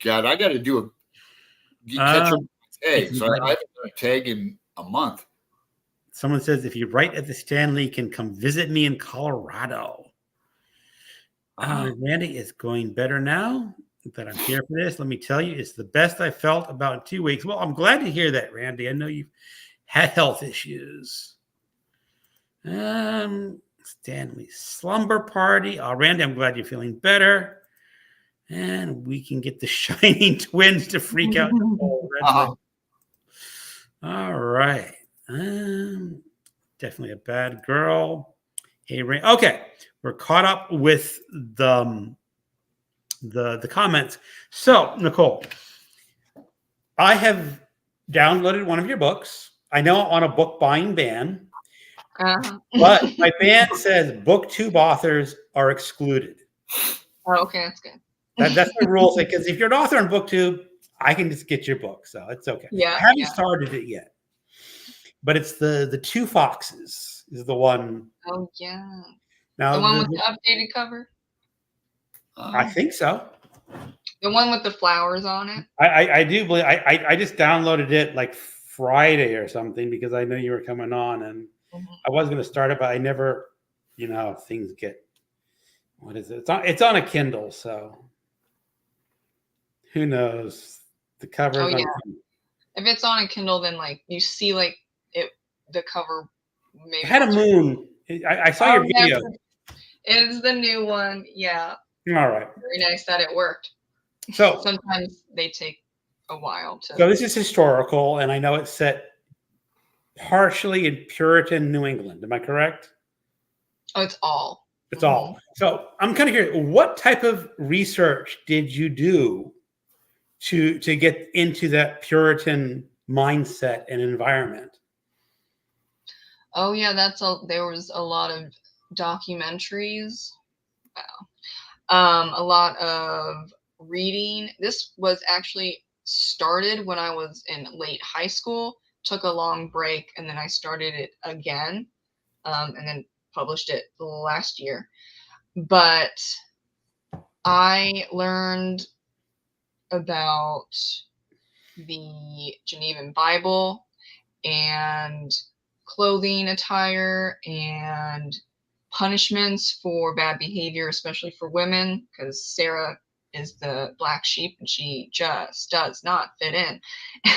God, I got to do catch a tag. So I haven't done a tag in a month. Someone says, if you write at the Stanley, you can come visit me in Colorado. Randy is going better now that I'm here for this. Let me tell you, it's the best I felt about 2 weeks. Well, I'm glad to hear that, Randy. I know you've had health issues. Stanley's slumber party. Oh, Randy, I'm glad you're feeling better. And we can get the Shining Twins to freak out. All right. Definitely a bad girl. Hey, okay. We're caught up with the the comments. So, Nicole, I have downloaded one of your books. I know I'm on a book buying ban, but my ban says booktube authors are excluded. Oh, okay, that's good. That's the rule. Because if you're an author on booktube, I can just get your book, so it's okay. Yeah, I haven't started it yet, but it's the Two Foxes is the one. Oh yeah. Now The one with the updated cover? I think so. The one with the flowers on it? I do believe I just downloaded it like Friday or something because I know you were coming on, and I was going to start it, but I never, things get. What is it? It's on a Kindle, so who knows? The cover. Oh yeah. If it's on a Kindle, then like you see like the cover. Maybe it had a moon. I saw your video. It is the new one. Yeah. All right. Very nice that it worked. So sometimes they take a while to. So this is historical, and I know it's set partially in Puritan New England. Am I correct? Oh, it's all. It's all. So I'm kind of curious, what type of research did you do to get into that Puritan mindset and environment? Oh yeah, there was a lot of documentaries. Wow. A lot of reading. This was actually started when I was in late high school, took a long break, and then I started it again, and then published it last year. But I learned about the Genevan Bible and clothing attire and punishments for bad behavior, especially for women, because Sarah is the black sheep and she just does not fit in,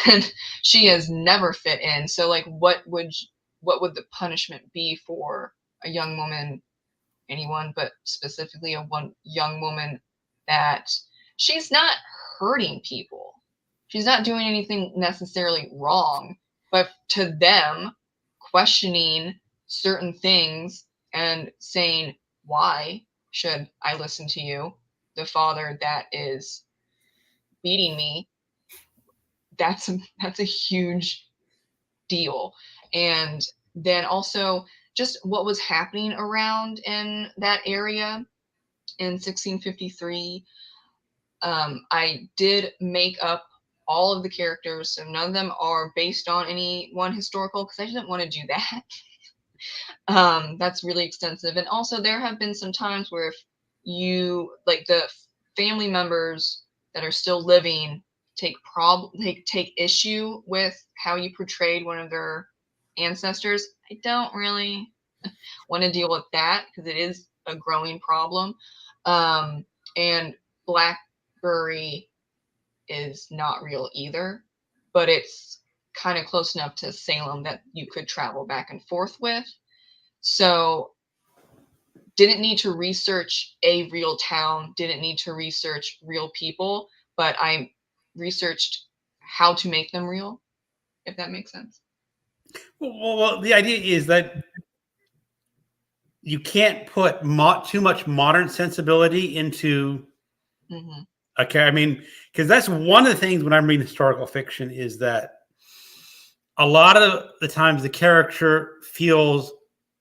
and she has never fit in. So like what would the punishment be for a young woman, anyone, but specifically one young woman that she's not hurting people, she's not doing anything necessarily wrong, but to them questioning certain things and saying, why should I listen to you, the father that is beating me? That's a huge deal. And then also just what was happening around in that area in 1653. I did make up all of the characters, so none of them are based on any one historical, because I didn't want to do that. That's really extensive. And also there have been some times where if you like the family members that are still living take issue with how you portrayed one of their ancestors, I don't really want to deal with that because it is a growing problem. And Blackberry is not real either, but it's kind of close enough to Salem that you could travel back and forth with. So didn't need to research a real town, didn't need to research real people, but I researched how to make them real, if that makes sense. Well, the idea is that you can't put too much modern sensibility into okay. I mean, because that's one of the things when I'm reading historical fiction is that a lot of the times the character feels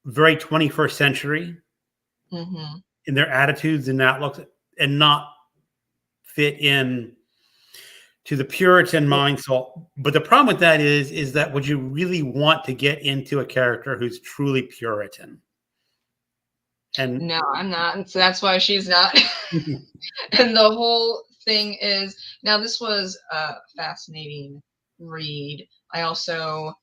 very 21st century in their attitudes and outlooks, and not fit in to the Puritan mind. So, but the problem with that is that would you really want to get into a character who's truly Puritan? And no, I'm not. And so that's why she's not. And the whole thing is, now this was a fascinating read. I also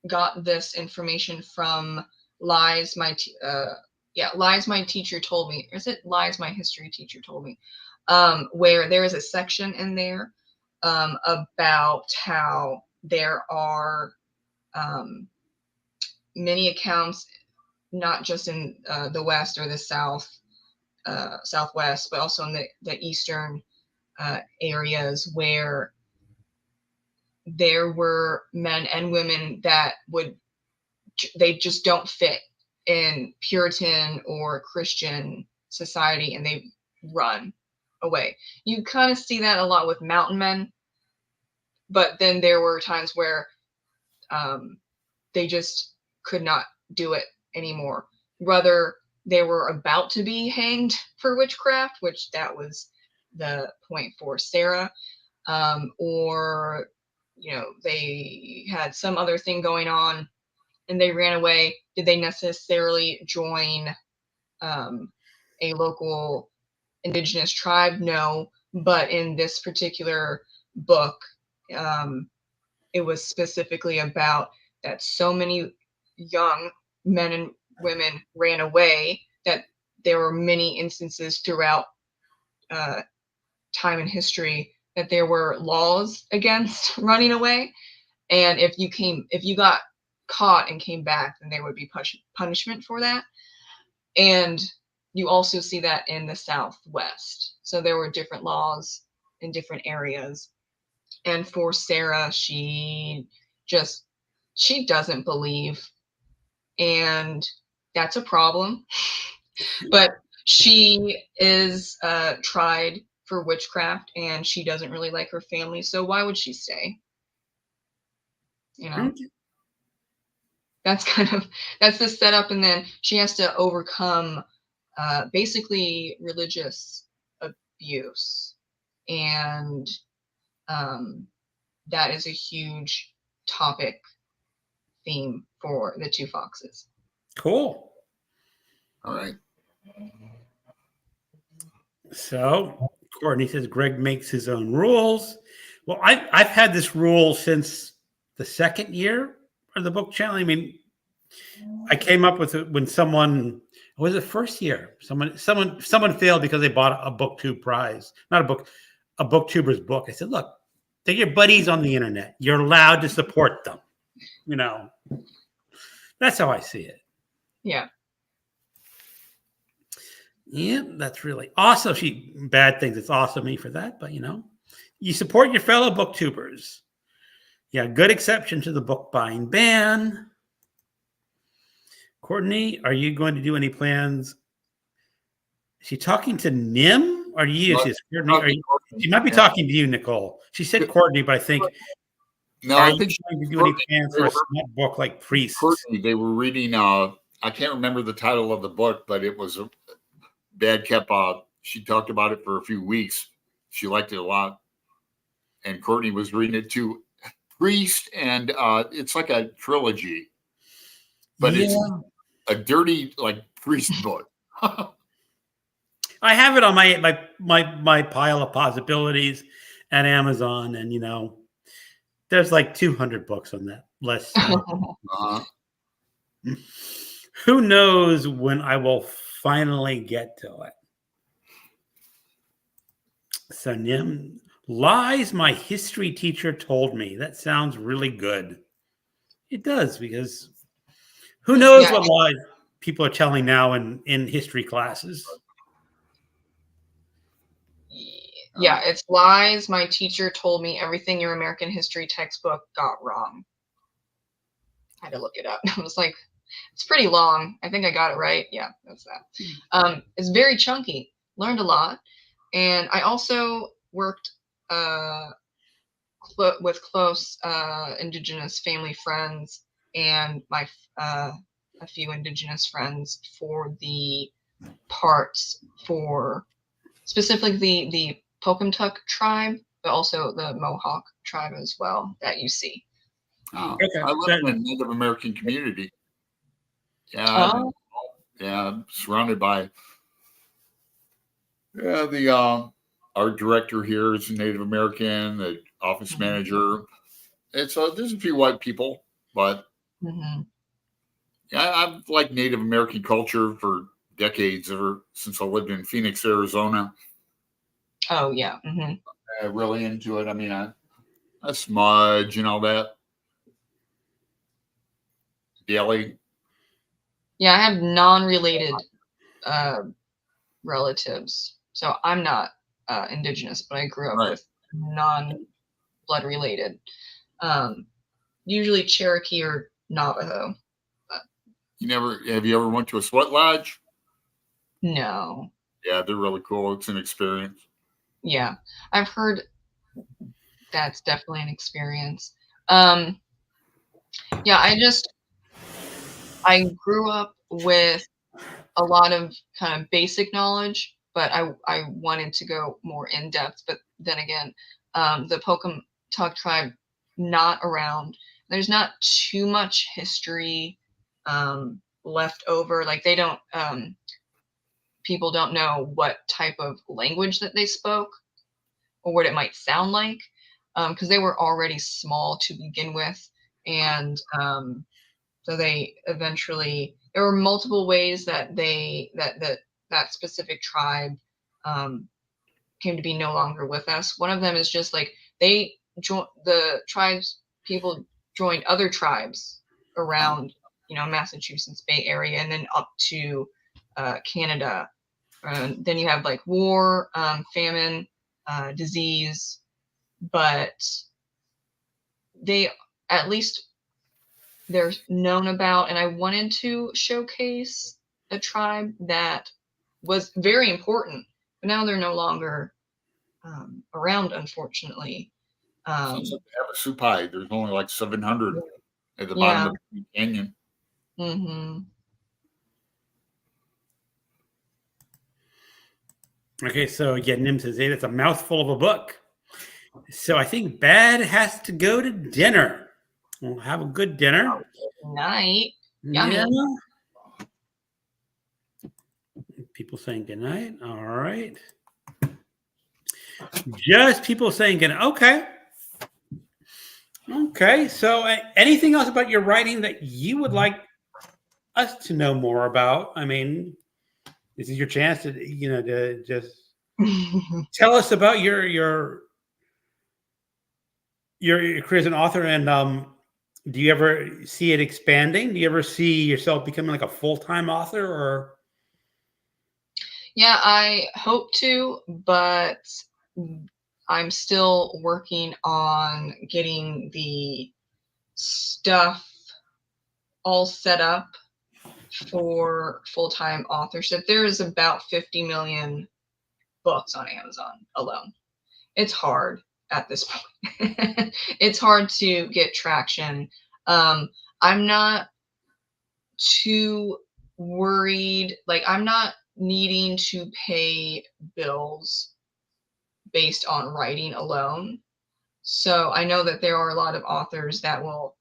got this information from Lies My Teacher Told Me. Or is it Lies My History Teacher Told Me? Where there is a section in there about how there are many accounts, not just in the West or the Southwest, but also in the Eastern areas where there were men and women that they just don't fit in Puritan or Christian society and they run away. You kind of see that a lot with mountain men, but then there were times where they just could not do it anymore. Whether they were about to be hanged for witchcraft, which that was the point for Sarah, or they had some other thing going on and they ran away. Did they necessarily join a local indigenous tribe? No, but in this particular book, it was specifically about that so many young men and women ran away that there were many instances throughout time in history that there were laws against running away, and if you got caught and came back, then there would be punishment for that. And you also see that in the Southwest, so there were different laws in different areas. And for Sarah, she doesn't believe, and that's a problem. But she is tried for witchcraft, and she doesn't really like her family, so why would she stay? That's that's the setup, and then she has to overcome basically religious abuse, and that is a huge topic theme for the Two Foxes. Cool. All right. So Courtney says Greg makes his own rules. Well, I've had this rule since the second year of the book challenge. I mean, I came up with it when someone was the first year. Someone failed because they bought a BookTube prize, not a BookTuber's book. I said, look, they're your buddies on the internet. You're allowed to support them. That's how I see it. Yeah. Yeah, that's really awesome. Bad things. It's awesome me for that, but you support your fellow booktubers. Yeah, good exception to the book buying ban. Courtney, are you going to do any plans? Is she talking to Nim or you? She might be talking to you, Nicole. She said Courtney, but I think no. I think going to do any plans for a smart book like Priests? Courtney, they were reading. I can't remember the title of the book, but it was a bad kept. She talked about it for a few weeks. She liked it a lot, and Courtney was reading it too. Priest, and it's like a trilogy, but it's a dirty priest book. I have it on my pile of possibilities at Amazon, and there's like 200 books on that list. Who knows when I will finally get to it? So Nim, lies my history teacher told me. That sounds really good. It does, because who knows what lies people are telling now in history classes. Yeah, it's lies. My teacher told me everything your American history textbook got wrong. I had to look it up. I was like, it's pretty long. I think I got it right. Yeah, that's that. It's very chunky. Learned a lot. And I also worked with close Indigenous family friends and a few Indigenous friends for the parts for specifically the Pocumtuck tribe, but also the Mohawk tribe as well that you see. Oh, okay. I live in a Native American community. Yeah, surrounded by the art director here is a Native American, the office manager. There's a few white people, but I've liked Native American culture for decades, ever since I lived in Phoenix, Arizona. Oh yeah, I'm really into it. I mean, I smudge and all that. Daily. Yeah, I have non-related relatives, so I'm not Indigenous, but I grew up with non-blood related. Usually Cherokee or Navajo. But have you ever went to a sweat lodge? No. Yeah, they're really cool. It's an experience. Yeah, I've heard that's definitely an experience. Yeah, I grew up with a lot of kind of basic knowledge, but I wanted to go more in depth. But then again, the Pocumtuck tribe not around. There's not too much history left over. Like they don't people don't know what type of language that they spoke or what it might sound like because they were already small to begin with, and so they eventually there were multiple ways that that specific tribe came to be no longer with us. One of them is just like they the tribes people joined other tribes around Massachusetts Bay Area and then up to Canada. Then you have like war, famine, disease, but they at least they're known about, and I wanted to showcase a tribe that was very important, but now they're no longer around, unfortunately. Sounds like they have a supai. There's only like 700 at the bottom Yeah. of the canyon. Mm-hmm. Okay, so yeah, Nim says, hey, that's a mouthful of a book. So I think Bad has to go to dinner. We'll have a good dinner. Night. Yummy. Yeah. People saying good night. All right. Just people saying good night. Okay. Okay. So anything else about your writing that you would like us to know more about? I mean, this is your chance to, to just tell us about your career as an author, and do you ever see it expanding? Do you ever see yourself becoming like a full-time author, or? Yeah, I hope to, but I'm still working on getting the stuff all set up for full-time authorship. There is about 50 million books on Amazon alone. It's hard at this point. It's hard to get traction. I'm not too worried. Like, I'm not needing to pay bills based on writing alone. So I know that there are a lot of authors that will,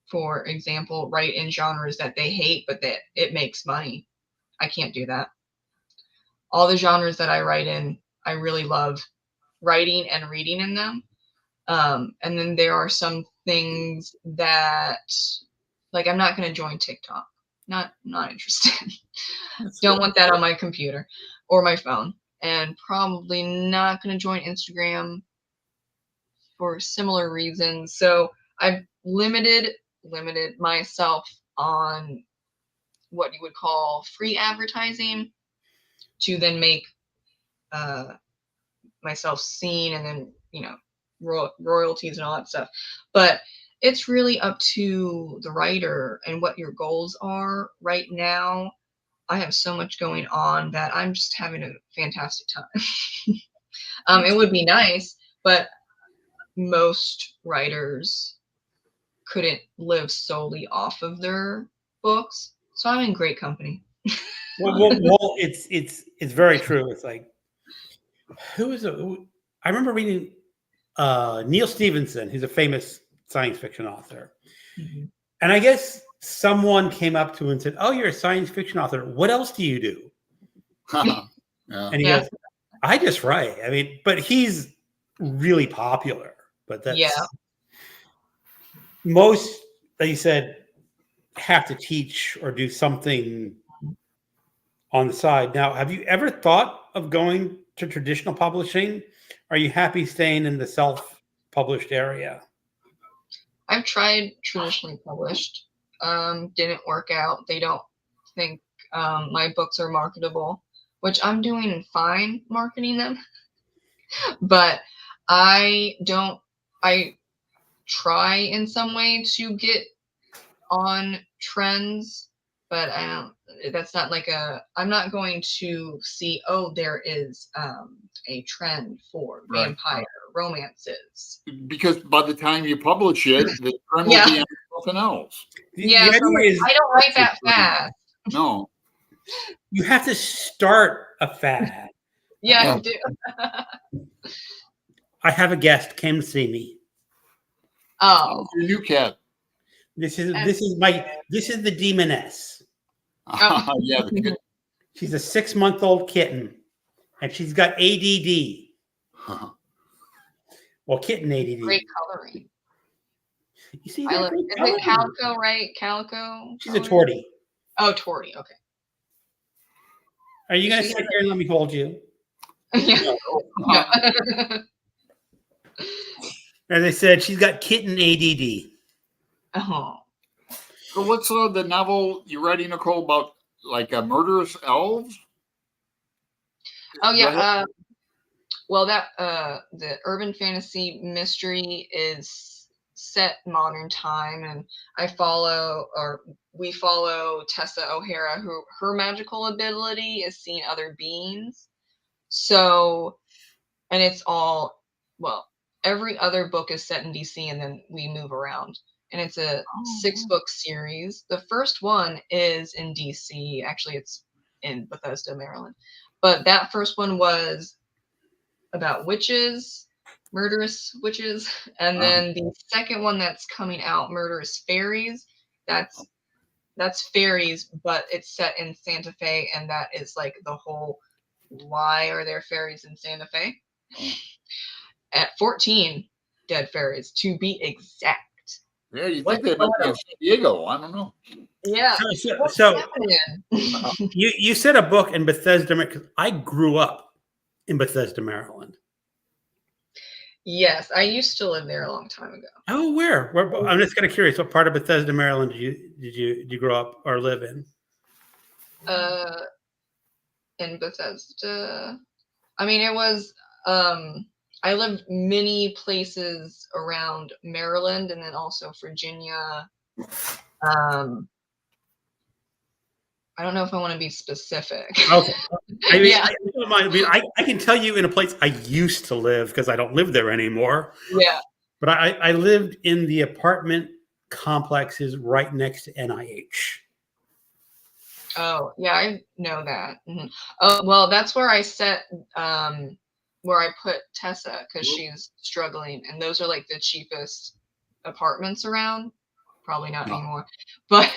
for example, write in genres that they hate, but that it makes money. I can't do that. All the genres that I write in, I really love writing and reading in them. And then there are some things that, like, I'm not going to join TikTok. Not interested. Don't want that on my computer or my phone. And probably not going to join Instagram for similar reasons. So I've limited myself on what you would call free advertising to then make myself seen, and then royalties and all that stuff. But it's really up to the writer and what your goals are. Right now, I have so much going on that I'm just having a fantastic time. It would be nice, but most writers couldn't live solely off of their books. So I'm in great company. Well, it's very true. It's like, I remember reading Neil Stevenson, who's a famous science fiction author. Mm-hmm. And I guess someone came up to him and said, "Oh, you're a science fiction author. What else do you do?" Yeah. And he goes, "I just write." I mean, but he's really popular. But that's most, like you said, have to teach or do something on the side. Now, have you ever thought of going to traditional publishing? Are you happy staying in the self-published area? I've tried traditionally published. Didn't work out. They don't think my books are marketable, which I'm doing fine marketing them. But I try in some way to get on trends but I don't. That's not like I'm not going to see. Oh, there is a trend for vampire romances. Because by the time you publish it, the trend will be on something else. Yeah, so I don't write that fast. No. You have to start a fad. Yeah, you do. I have a guest came to see me. Oh, your new cat. This is the demoness. Oh. Yeah. She's a 6-month-old kitten, and she's got ADD. Well, kitten ADD. Great coloring. You see, Is it calico, right? Calico. She's a tortie. Oh, tortie. Okay. Are you going to sit here and let me hold you? Yeah. No. As I said, she's got kitten ADD. Oh. So what's the novel you're writing, Nicole, about? Like murderous elves? Oh yeah. Well, that the urban fantasy mystery is set modern time, and we follow Tessa O'Hara, who her magical ability is seeing other beings. So, and it's all, well, every other book is set in DC, and then we move around. And it's a 6-book series. The first one is in DC. Actually, it's in Bethesda, Maryland. But that first one was about witches, murderous witches. And then the second one that's coming out, Murderous Fairies, that's fairies, but it's set in Santa Fe. And that is like the whole, why are there fairies in Santa Fe? At 14 dead fairies, to be exact. Yeah, you think they might be in San Diego? I don't know. Yeah. So you said a book in Bethesda, because I grew up in Bethesda, Maryland. Yes, I used to live there a long time ago. Oh, where? I'm just kind of curious. What part of Bethesda, Maryland did you grow up or live in? In Bethesda. I mean, it was. I lived many places around Maryland, and then also Virginia. I don't know if I want to be specific. Okay. I mean, Yeah. I don't mind. I mean, I can tell you in a place I used to live because I don't live there anymore. Yeah. But I lived in the apartment complexes right next to NIH. Oh, yeah, I know that. Mm-hmm. Oh, well, that's where I set, where I put Tessa, because she's struggling, and those are like the cheapest apartments around. Probably not anymore, but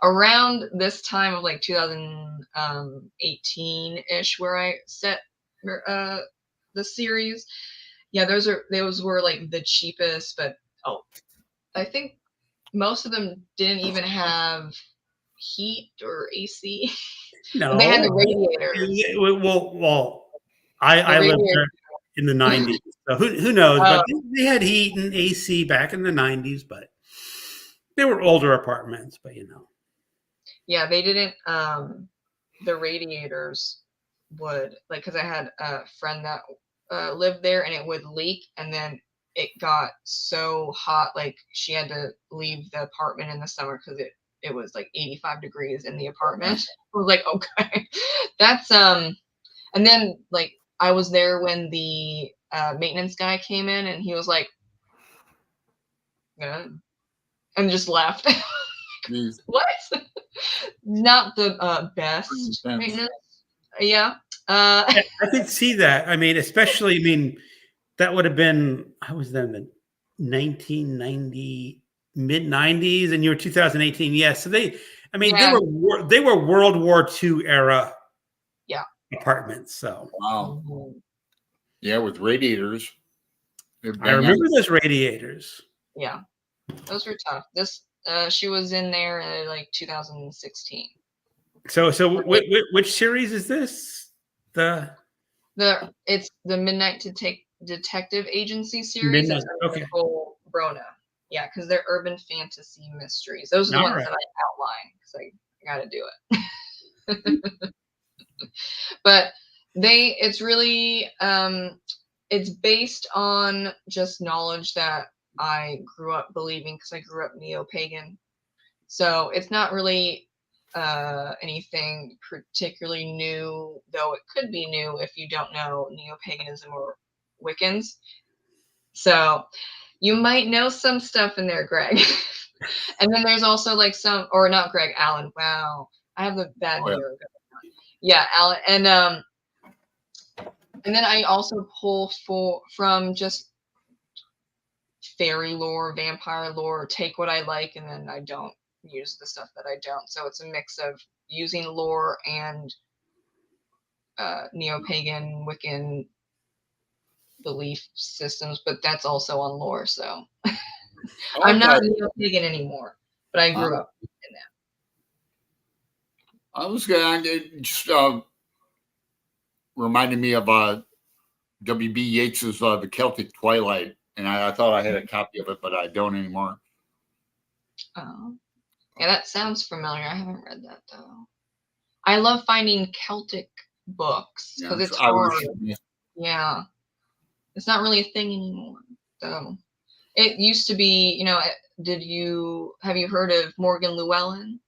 around this time of like 2018-ish, where I set the series, yeah, those were like the cheapest, but I think most of them didn't even have heat or AC. No, they had the radiators. Well, I lived there in the 90s, so who knows? But they had heat and AC back in the 90s, but they were older apartments. But yeah, they didn't. The radiators would because I had a friend that lived there, and it would leak, and then it got so hot, like she had to leave the apartment in the summer because it was like 85 degrees in the apartment. I was like, okay, that's and then like I was there when the maintenance guy came in, and he was like, yeah, and just left. What? Not the best maintenance. Yeah. I could see that. I mean, especially, that would have been, I was then the 1990 mid 90s, and you were 2018. Yeah. So they were World War II era apartments. So wow. Yeah, with radiators. I remember those radiators. Yeah. Those were tough. She was in there in like 2016. So which series is this? It's the Midnight Detective Agency series. Midnight. Okay. Nicole Brona. Yeah, because they're urban fantasy mysteries. Those are the ones that I outline because I got to do it. But it's really it's based on just knowledge that I grew up believing because I grew up neo-pagan. So it's not really anything particularly new, though it could be new if you don't know neo-paganism or Wiccans. So you might know some stuff in there, Greg. And then there's also like some, or not Greg, Alan. Wow, I have the bad year. Yeah, Alan, and then I also pull from just fairy lore, vampire lore, take what I like, and then I don't use the stuff that I don't. So it's a mix of using lore and neo-pagan, Wiccan belief systems, but that's also on lore. So I'm not a neo-pagan anymore, but I grew up in that. I was going to just reminded me of W.B. Yeats's The Celtic Twilight, and I thought I had a copy of it, but I don't anymore. Oh, yeah, that sounds familiar. I haven't read that though. I love finding Celtic books because it's hard. Yeah, it's not really a thing anymore. So it used to be. You know, have you heard of Morgan Llewellyn?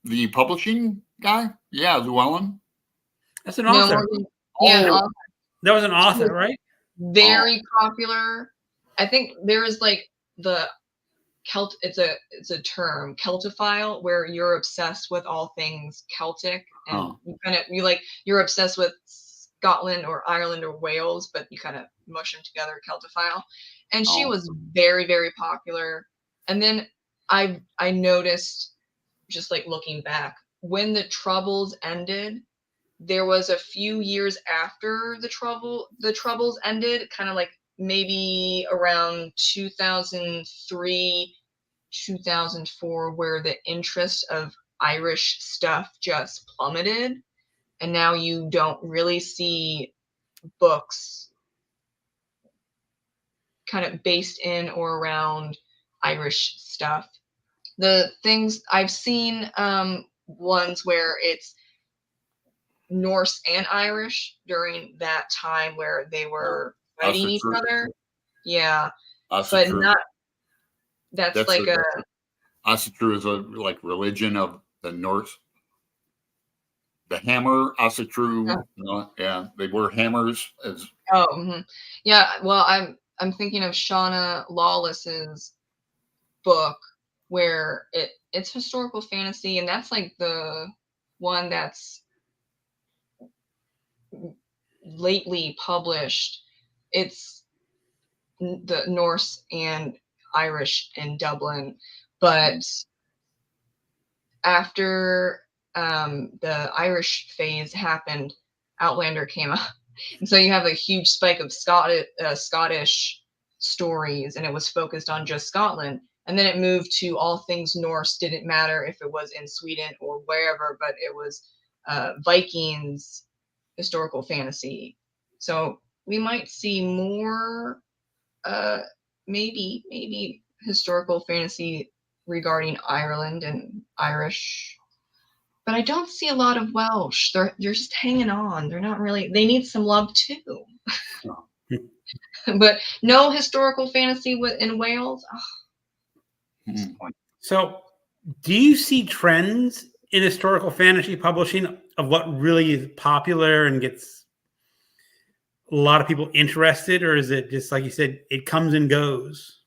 The publishing guy? Yeah, Llewellyn. That's an author. Morgan, yeah, an author. That was an author, right? Very popular. I think there is like the it's a term, Celtophile, where you're obsessed with all things Celtic, and you're obsessed with Scotland or Ireland or Wales, but you kind of mush them together, Celtophile. And she was very, very popular. And then I noticed, just like looking back, when the Troubles ended, there was a few years after the Troubles ended, kind of like maybe around 2003, 2004, where the interest of Irish stuff just plummeted. And now you don't really see books kind of based in or around Irish stuff. The things I've seen, ones where it's Norse and Irish during that time where they were fighting each other. Yeah. But not, that's like Asatru is a like religion of the Norse. The hammer, Asatru, yeah, they wear hammers as. Yeah. Well, I'm thinking of Shauna Lawless's book where it's historical fantasy, and that's like the one that's lately published. It's the Norse and Irish in Dublin, but after the Irish phase happened, Outlander came up, and so you have a huge spike of Scottish stories, and it was focused on just Scotland. And then it moved to all things Norse. Didn't matter if it was in Sweden or wherever, but it was Vikings, historical fantasy. So we might see more, maybe historical fantasy regarding Ireland and Irish. But I don't see a lot of Welsh. They're just hanging on. They're not really. They need some love too. But no historical fantasy in Wales. So, do you see trends in historical fantasy publishing of what really is popular and gets a lot of people interested, or is it just like you said, it comes and goes?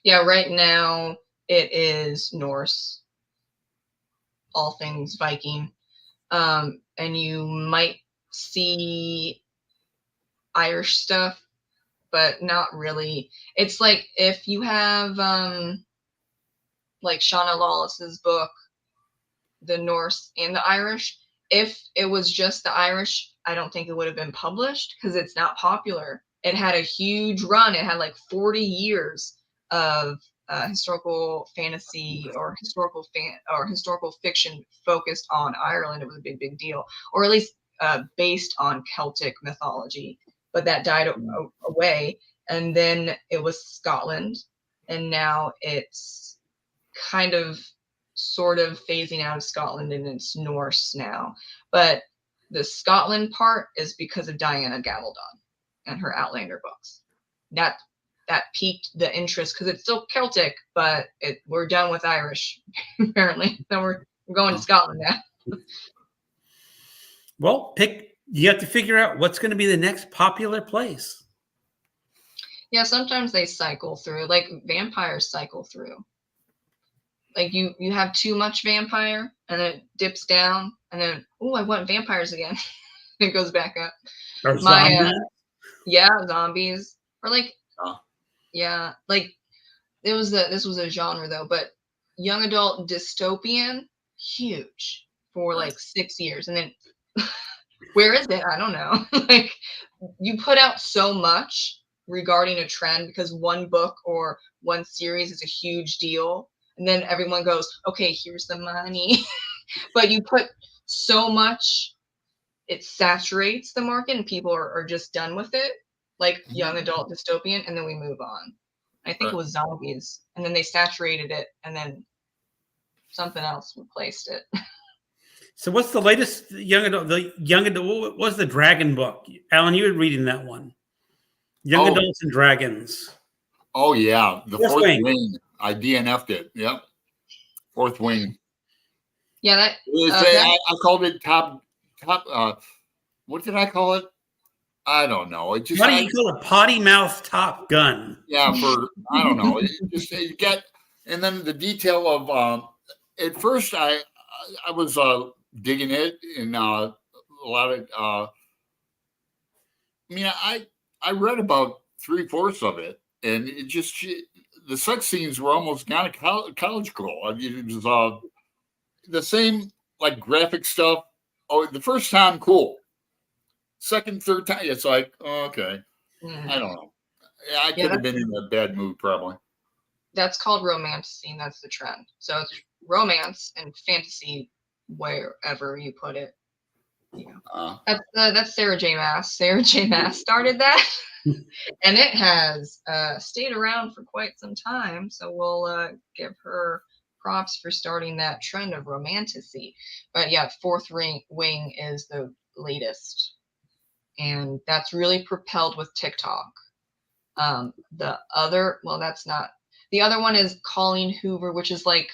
Yeah, right now it is Norse, all things Viking, and you might see Irish stuff, but not really. It's like if you have like Shauna Lawless's book, the Norse and the Irish. If it was just the Irish, I don't think it would have been published because it's not popular. It had a huge run. It had like 40 years of historical fantasy or historical fiction focused on Ireland. It was a big deal, or at least based on Celtic mythology. But that died away, and then it was Scotland, and now it's kind of sort of phasing out of Scotland, and it's Norse now. But the Scotland part is because of Diana Gabaldon and her Outlander books. That's that piqued the interest because it's still Celtic, but we're done with Irish apparently. Then we're going to Scotland now. Well, you have to figure out what's going to be the next popular place. Yeah, sometimes they cycle through, like vampires cycle through. Like you have too much vampire and then it dips down and then, oh, I want vampires again. It goes back up. Or zombies. Zombies. Or like, like this was a genre though, but young adult dystopian, huge for like 6 years. And then where is it? I don't know. Like you put out so much regarding a trend because one book or one series is a huge deal. And then everyone goes, okay, here's the money. But you put so much, it saturates the market and people are just done with it. Like young adult dystopian. And then we move on. I think it was zombies. And then they saturated it. And then something else replaced it. So what's the latest young adult? What was the dragon book? Alan, you were reading that one. Young Adults and Dragons. Oh yeah, the Fourth Wing. I DNF'd it. Yep, Fourth Wing. Yeah, I called it top. What did I call it? I don't know. It just. What do you call a potty mouth Top Gun? Yeah, I don't know. You get, and then the detail of. At first, I was digging it, and a lot of. I read about 3/4 of it, and it just the sex scenes were almost gynecological. It was the same like graphic stuff. Oh, the first time, cool. Second, third time, it's like, oh, okay. I don't know. I could have been in a bad mood probably. That's called romantasy, and that's the trend. So it's romance and fantasy wherever you put it. Yeah. That's Sarah J. Maas. Sarah J. Maas started that, and it has stayed around for quite some time. So we'll give her props for starting that trend of romantasy. But yeah, Fourth Wing is the latest, and that's really propelled with TikTok. The other one is Colleen Hoover, which is like.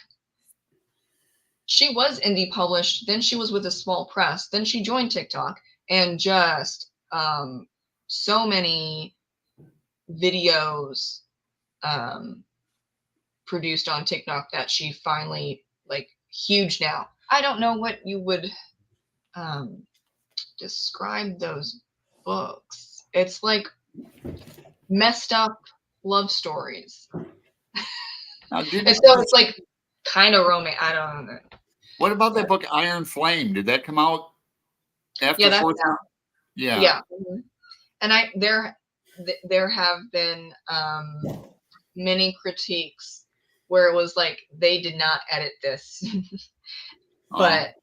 She was indie published, then she was with a small press, then she joined TikTok, and just so many videos produced on TikTok that she finally like huge now. I don't know what you would describe those books. It's like messed up love stories. And so it's like kind of romance. I don't know. What about that book Iron Flame? Did that come out after Fourth? Yeah. Yeah. Mm-hmm. And there have been many critiques where it was like they did not edit this. But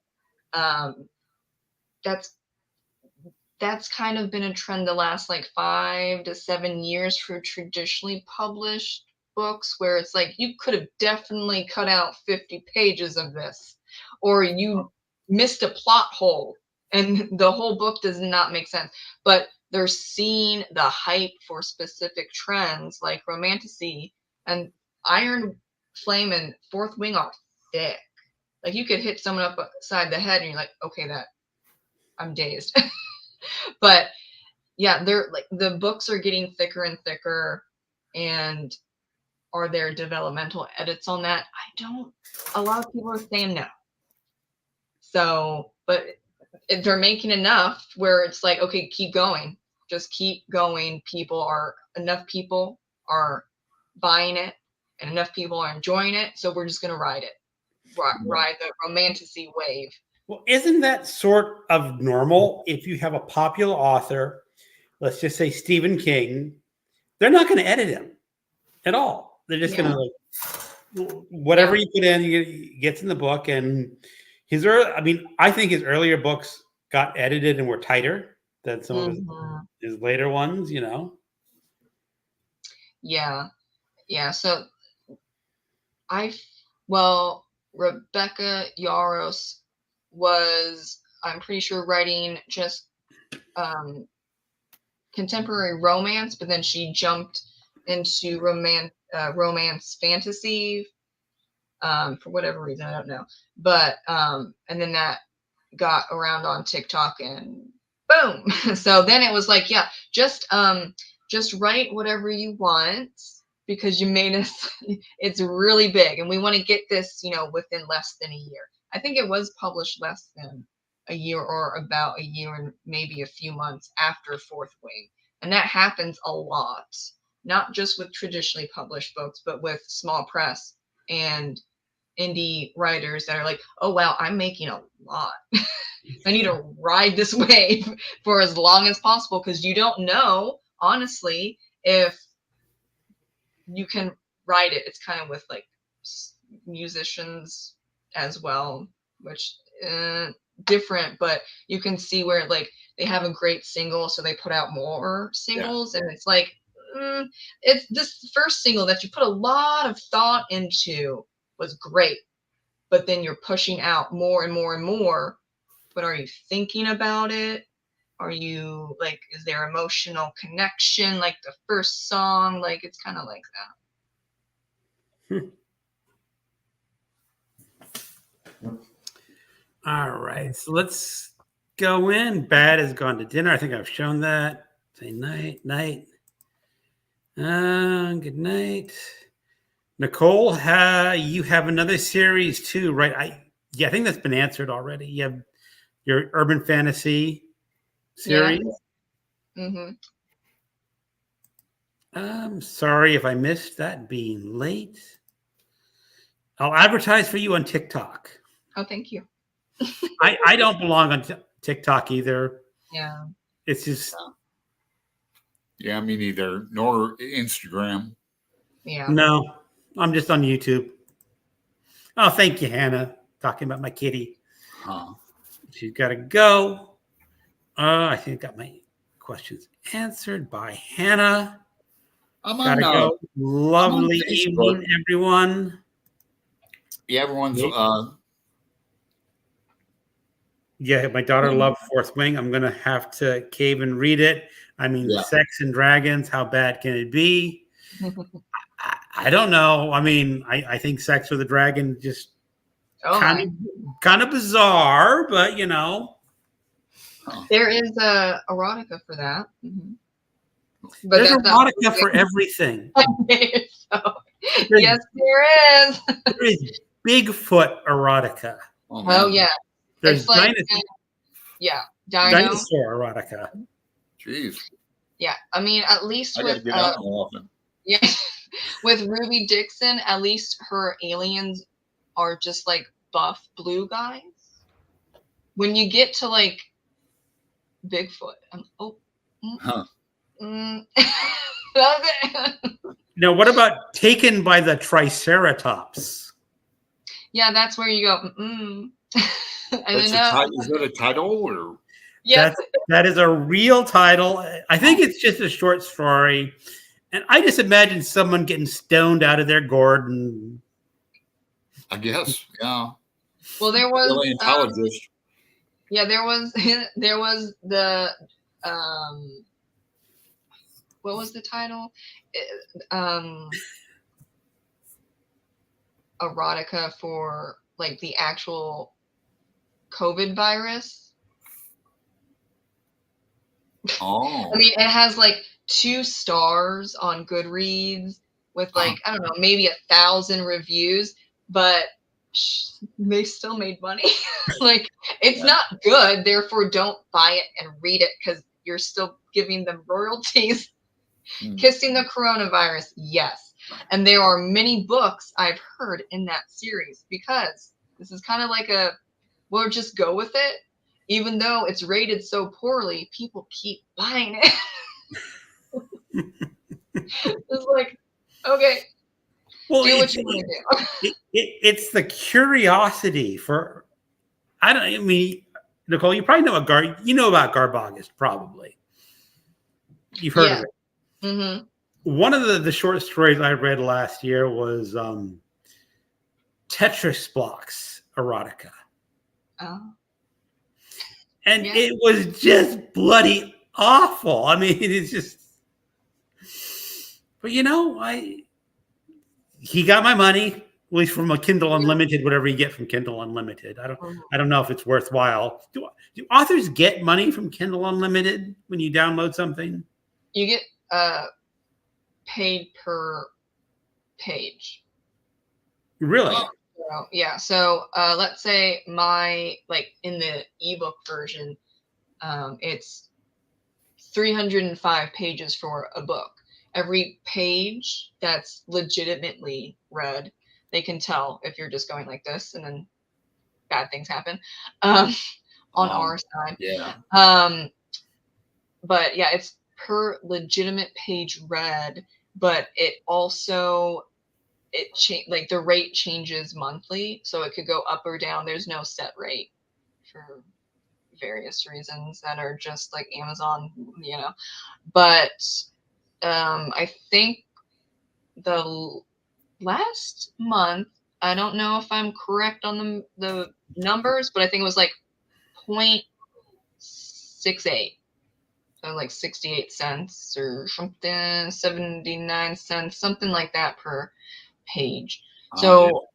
that's kind of been a trend the last like 5 to 7 years for traditionally published books, where it's like you could have definitely cut out 50 pages of this, or you missed a plot hole and the whole book does not make sense. But they're seeing the hype for specific trends like romantasy, and Iron Flame and Fourth Wing are thick. Like you could hit someone upside the head and you're like, okay, I'm dazed. But yeah, they're like the books are getting thicker and thicker. And are there developmental edits on that? A lot of people are saying no. So, but they're making enough where it's like, okay, keep going. Just keep going. Enough people are buying it and enough people are enjoying it. So we're just going to ride it. Ride the romantasy wave. Well, isn't that sort of normal if you have a popular author, let's just say Stephen King, they're not going to edit him at all. They're just going to whatever you put in gets in the book. And I think his earlier books got edited and were tighter than some of his later ones, Yeah. So Rebecca Yarros was, I'm pretty sure, writing just contemporary romance, but then she jumped into romance fantasy for whatever reason, I don't know. But and then that got around on TikTok and boom. So then it was like, yeah, just write whatever you want because you made us. It's really big, and we want to get this, within less than a year. I think it was published less than a year, or about a year and maybe a few months after Fourth Wing, and that happens a lot, not just with traditionally published books, but with small press and indie writers that are like, oh wow, I'm making a lot. I need to ride this wave for as long as possible because you don't know, honestly, if you can ride it. It's kind of with like musicians as well, which different, but you can see where like they have a great single, so they put out more singles, and it's like it's this first single that you put a lot of thought into was great, but then you're pushing out more and more and more. But are you thinking about it? Are you like, is there emotional connection like the first song? Like it's kind of like that. All right, so let's go in. Bad has gone to dinner. I think I've shown that. Say night. Good night. Nicole, you have another series too, right? I think that's been answered already. You have your urban fantasy series. Yeah. Mm-hmm. I'm sorry if I missed that being late. I'll advertise for you on TikTok. Oh, thank you. I don't belong on TikTok either. Yeah. It's just. Yeah, me neither. Nor Instagram. Yeah. No, I'm just on YouTube. Oh, thank you, Hannah. Talking about my kitty. Huh. She's got to go. I think I got my questions answered by Hannah. Gotta go. Lovely evening, everyone. Yeah, everyone's. Yeah, my daughter loved Fourth Wing. I'm gonna have to cave and read it. I mean, Sex and Dragons. How bad can it be? I don't know. I mean, I think Sex with a Dragon just kind of bizarre, but there is a erotica for that. Mm-hmm. But there's erotica for everything. Yes, there is. There is Bigfoot erotica. Oh yeah. There's like, dinosaur erotica. Jeez. Yeah, I mean, at least I with get out more often. Yeah, with Ruby Dixon, at least her aliens are just like buff blue guys. When you get to like Bigfoot, Now, what about Taken by the Triceratops? Yeah, that's where you go. Is that a title or? Yes, that is a real title. I think it's just a short story, and I just imagine someone getting stoned out of their gourd. I guess, yeah. Well, there was paleontologist. Yeah, there was the what was the title? Erotica for like the actual COVID virus. Oh. I mean, it has like 2 stars on Goodreads with like, I don't know, maybe 1,000 reviews, but they still made money. Like, it's not good. Therefore, don't buy it and read it because you're still giving them royalties. Kissing the Coronavirus, yes. And there are many books I've heard in that series because this is kind of like we'll just go with it. Even though it's rated so poorly, people keep buying it. It's like, okay, do what you want to do. It's the curiosity for. I mean, Nicole, you probably know about Garbagus, probably. You've heard of it. Mm-hmm. One of the short stories I read last year was Tetris Blocks erotica. Oh. And it was just bloody awful. I mean, it's just. But he got my money, at least from a Kindle Unlimited, whatever you get from Kindle Unlimited. I don't know if it's worthwhile. Do authors get money from Kindle Unlimited when you download something? You get paid per page. Really? Yeah. So let's say in the ebook version, it's 305 pages for a book. Every page that's legitimately read, they can tell if you're just going like this and then bad things happen on our side. Yeah. But yeah, it's per legitimate page read, but it also the rate changes monthly, so it could go up or down. There's no set rate for various reasons that are just like Amazon, but I think the last month, I don't know if I'm correct on the numbers, but I think it was like 0.68, so like 68 cents or something, 79 cents, something like that per page. So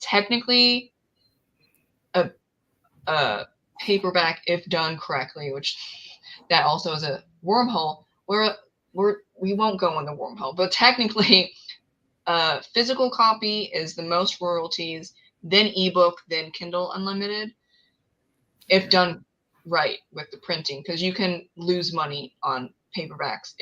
technically a paperback, if done correctly, which that also is a wormhole, we won't go in the wormhole, but technically physical copy is the most royalties, then ebook, then Kindle Unlimited, if done right with the printing, because you can lose money on paperbacks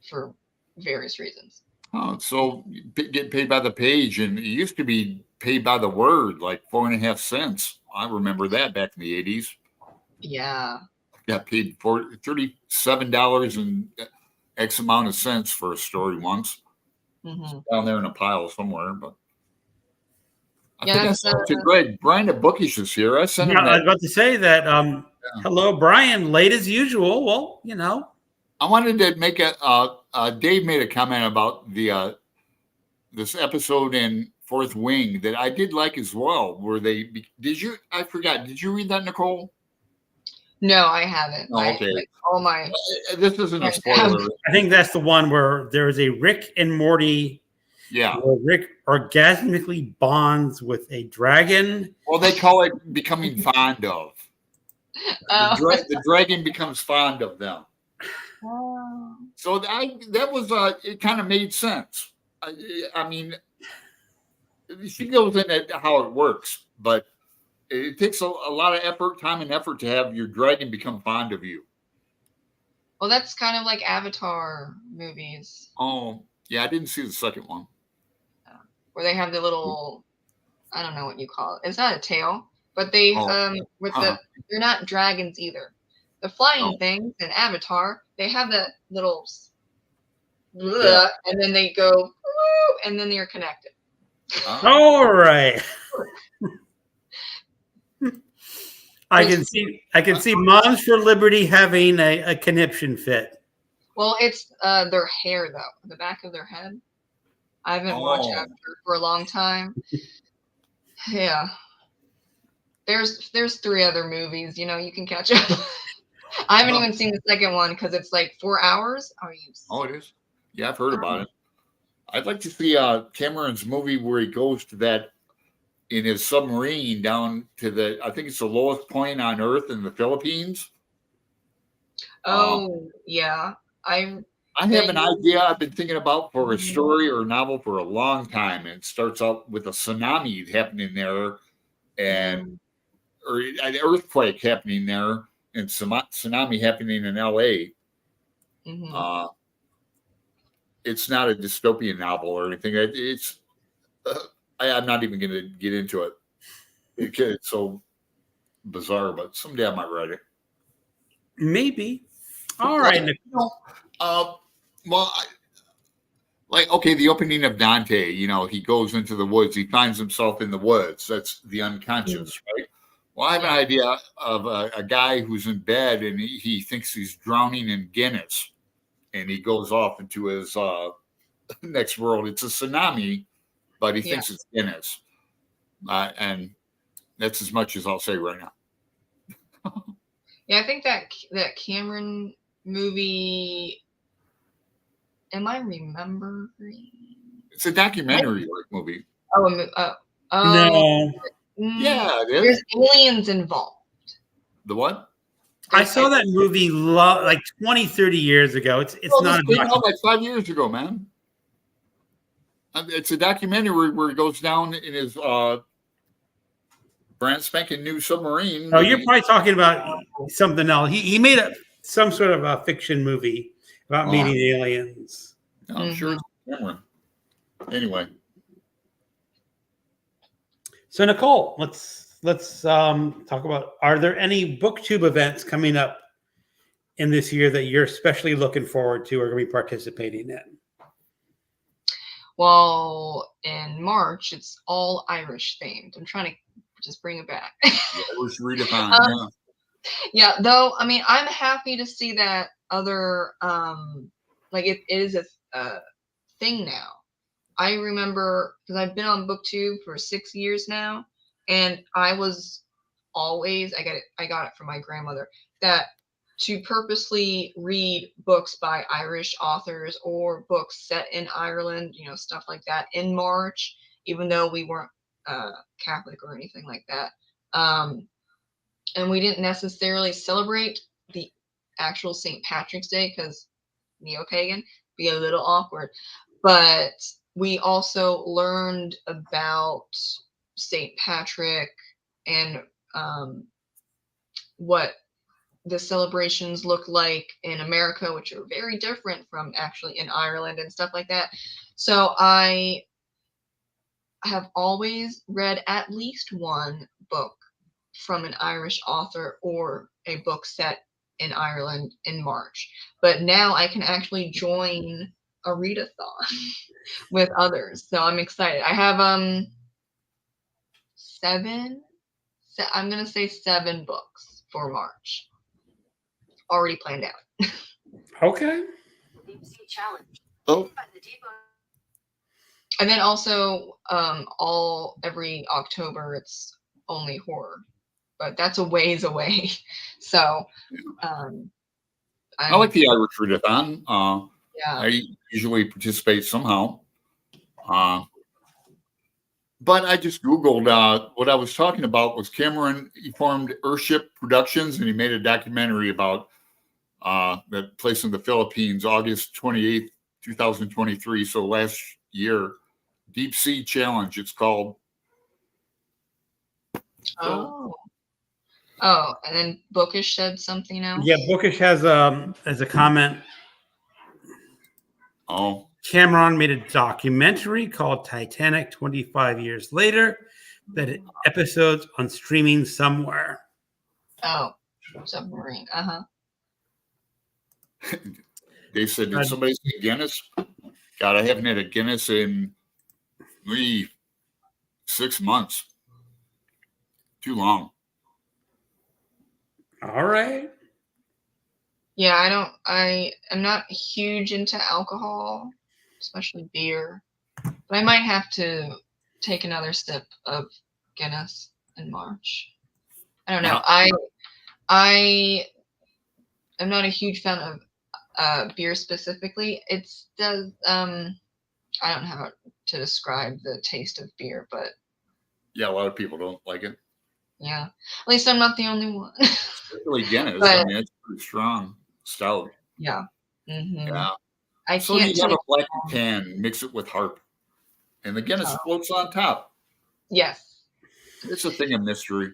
for various reasons. Oh, so get paid by the page, and it used to be paid by the word, like 4.5 cents. I remember that back in the 80s. Yeah. Got paid for $37 and X amount of cents for a story once. Mm-hmm. Down there in a pile somewhere, but I Yeah, think I sent it to Greg. Brian at Bookish is here. I sent him that. I was about to say that. Hello, Brian. Late as usual. Well, I wanted to make Dave made a comment about the this episode in Fourth Wing that I did like as well. Where I forgot. Did you read that, Nicole? No, I haven't. Oh, okay. All my. This isn't a spoiler. I think that's the one where there is a Rick and Morty. Yeah. Where Rick orgasmically bonds with a dragon. Well, they call it becoming fond of. The dragon becomes fond of them. Oh. So that was it. Kind of made sense. I mean, she goes into how it works, but it takes a lot of time and effort to have your dragon become fond of you. Well, that's kind of like Avatar movies. Oh, yeah, I didn't see the second one. Where they have the little, I don't know what you call it. It's not a tail, but they they're not dragons either. The flying things in Avatar, they have that little, and then they go, and then they're connected. All right. I can see Moms for Liberty having a conniption fit. Well, it's their hair though, the back of their head. I haven't watched Avatar for a long time. Yeah. There's 3 other movies, you can catch up. I haven't even seen the second one because it's like 4 hours. Oh, it is? Yeah, I've heard about it. I'd like to see Cameron's movie where he goes to that in his submarine down to I think it's the lowest point on Earth in the Philippines. Oh, yeah. I have an idea I've been thinking about for a story or a novel for a long time. And it starts out with a tsunami happening there or an earthquake happening there and tsunami happening in LA. Mm-hmm. It's not a dystopian novel or anything. It's I'm not even going to get into it. It's so bizarre, but someday I might write it. Maybe. All right. Well, the opening of Dante, he goes into the woods. He finds himself in the woods. That's the unconscious, right? Well, I have an idea of a guy who's in bed and he thinks he's drowning in Guinness. And he goes off into his next world. It's a tsunami, but he thinks it's Guinness. And that's as much as I'll say right now. Yeah, I think that Cameron movie, am I remembering? It's a documentary movie. No. Yeah, it is. There's aliens involved. The what? I saw that movie like 20, 30 years ago. It's not a came out like 5 years ago, man. It's a documentary where he goes down in his brand spanking new submarine. Oh, you're probably talking about something else. He made some sort of a fiction movie about meeting aliens. I'm sure it's Cameron. Anyway. So Nicole, let's talk about, are there any BookTube events coming up in this year that you're especially looking forward to or going to be participating in? Well, in March, it's all Irish themed. I'm trying to just bring it back. Irish readathon. Yeah, though, I mean, I'm happy to see that other, like it is a thing now. I remember, because I've been on BookTube for 6 years now, and I was always, I got it from my grandmother, that to purposely read books by Irish authors or books set in Ireland, stuff like that in March, even though we weren't Catholic or anything like that. And we didn't necessarily celebrate the actual St. Patrick's Day because neo-pagan, be a little awkward. But we also learned about St. Patrick and what the celebrations look like in America, which are very different from actually in Ireland and stuff like that. So I have always read at least one book from an Irish author or a book set in Ireland in March. But now I can actually join a readathon with others. So I'm excited. I have I'm going to say 7 books for March already planned out. Okay. Challenge. Oh. And then also every October it's only horror, but that's a ways away. So I like the Irish readathon. Yeah. I usually participate somehow. But I just Googled what I was talking about was Cameron. He formed Earthship Productions, and he made a documentary about that place in the Philippines, August 28th, 2023. So last year, Deep Sea Challenge, it's called. Oh, and then Bookish said something else. Yeah, Bookish has a comment. Oh. Cameron made a documentary called Titanic 25 years later that episodes on streaming somewhere. Oh, submarine. They said, did somebody say Guinness? God, I haven't had a Guinness in 6 months. Too long. All right. Yeah, I am not huge into alcohol, especially beer. But I might have to take another sip of Guinness in March. I don't know. I am not a huge fan of beer specifically. I don't know how to describe the taste of beer, but yeah, a lot of people don't like it. Yeah, at least I'm not the only one. Especially Guinness. I mean, it's pretty strong stout. Yeah. Mm-hmm. Yeah. So you have a black can, mix it with Harp, and the Guinness floats on top. Yes. It's a thing of mystery.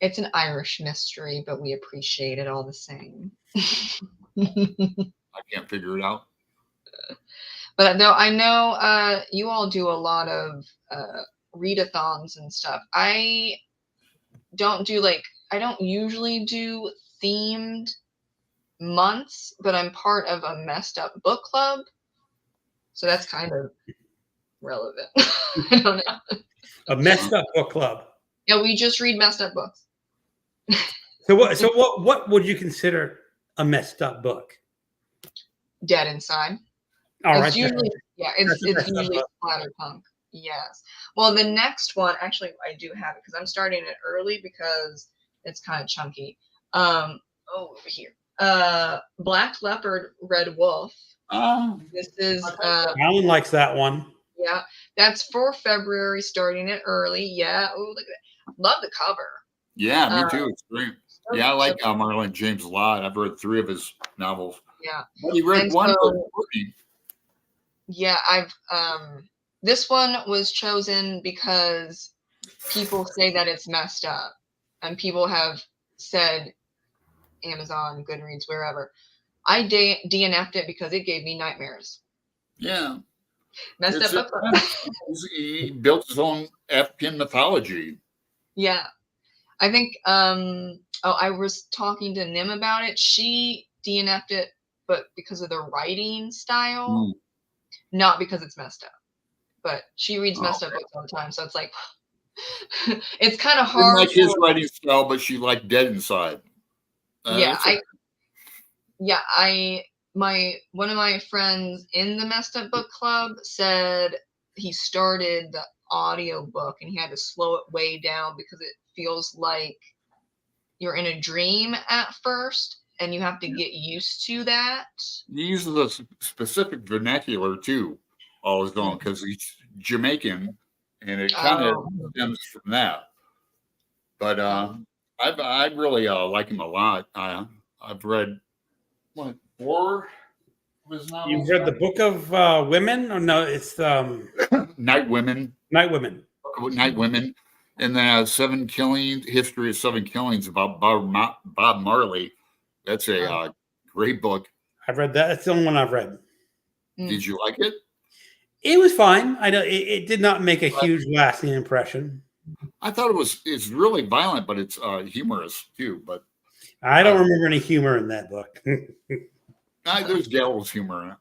It's an Irish mystery, but we appreciate it all the same. I can't figure it out. But though I know you all do a lot of readathons and stuff. I don't usually do themed months, but I'm part of a messed up book club. So that's kind of relevant. I don't know. A messed up book club. Yeah, we just read messed up books. So what would you consider a messed up book? Dead Inside. All it's usually usually splatterpunk. Yes. Well, the next one, actually, I do have it because I'm starting it early because it's kind of chunky. Over here. Black Leopard, Red Wolf This is Alan likes that one. yeah, that's for February, starting it early. Yeah. Oh, look at that. Love the cover. Yeah, me too. It's great. Yeah, I like Marlon James a lot. I've read 3 of his novels. Yeah. But he read one book for me. Yeah, this one was chosen because people say that it's messed up, and people have said Amazon, Goodreads, wherever. I DNF'd it because it gave me nightmares. Yeah. Messed up book club. He built his own African mythology. Yeah. I think I was talking to Nim about it. She DNF'd it, but because of the writing style, not because it's messed up. But she reads messed up books all the time, so it's like it's kind of hard. Like his writing style, but she liked Dead Inside. One of my friends in the Messed Up Book Club said he started the audio book and he had to slow it way down because it feels like you're in a dream at first and you have to get used to that. He uses a specific vernacular too, always going, because he's Jamaican and it kind of stems from that. But I really like him a lot. I've read 4 of his novels. You've read the Book of Women? Or no, it's Night Women. Night Women. Night Women. And then 7 Killings, History of 7 Killings about Bob Marley. That's a great book. I've read that. That's the only one I've read. Did you like it? It was fine. It did not make a huge lasting impression. I thought it's really violent, but it's humorous too. But I don't remember any humor in that book. There's gallows humor in it.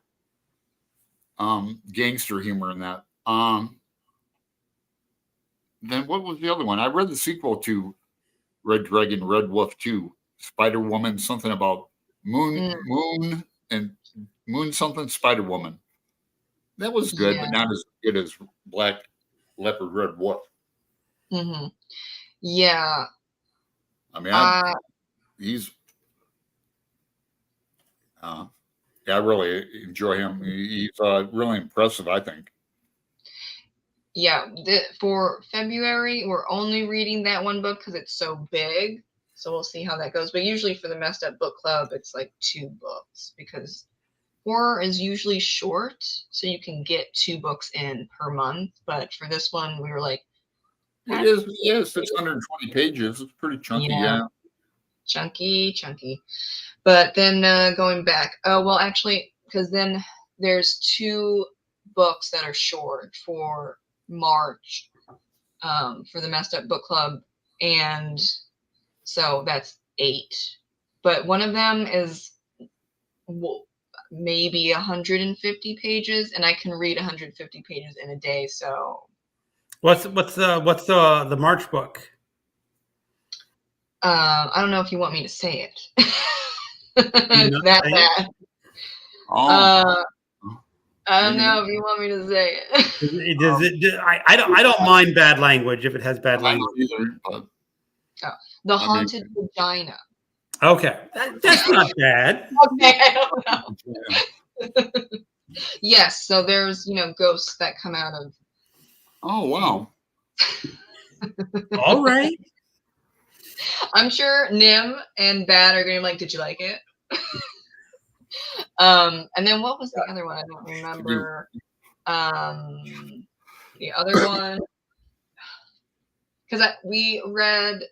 Gangster humor in that. Then what was the other one? I read the sequel to Red Dragon, Red Wolf 2, Spider Woman, something about Moon something Spider Woman. That was good, but not as good as Black Leopard, Red Wolf. Mm-hmm. Yeah. I mean, he's. I really enjoy him. He's really impressive, I think. Yeah, for February, we're only reading that one book because it's so big. So we'll see how that goes. But usually for the Messed Up Book Club, it's like 2 books because horror is usually short. So you can get 2 books in per month. But for this one, we were like, it is, yeah, 620 pages. It's pretty chunky, yeah. Chunky. But then going back, actually, because then there's 2 books that are short for March for the Messed Up Book Club, and so that's 8. But one of them is maybe 150 pages, and I can read 150 pages in a day. So what's the March book? I don't know if you want me to say it. It's that bad. I don't know if you want me to say it. I don't mind bad language if it has bad language. The Haunted Vagina. Okay, that's not bad. Okay, I don't know. Yes, so there's ghosts that come out of. Oh wow! All right. I'm sure Nim and Bad are going to be like, "Did you like it?" And then what was the other one? I don't remember. The other one, because we read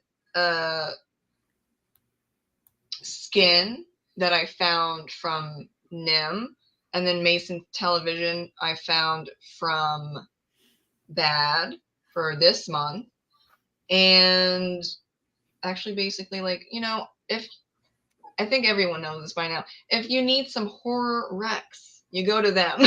Skin that I found from Nim, and then Mason Television I found from Bad for this month. And actually basically if I think everyone knows this by now, if you need some horror recs, you go to them.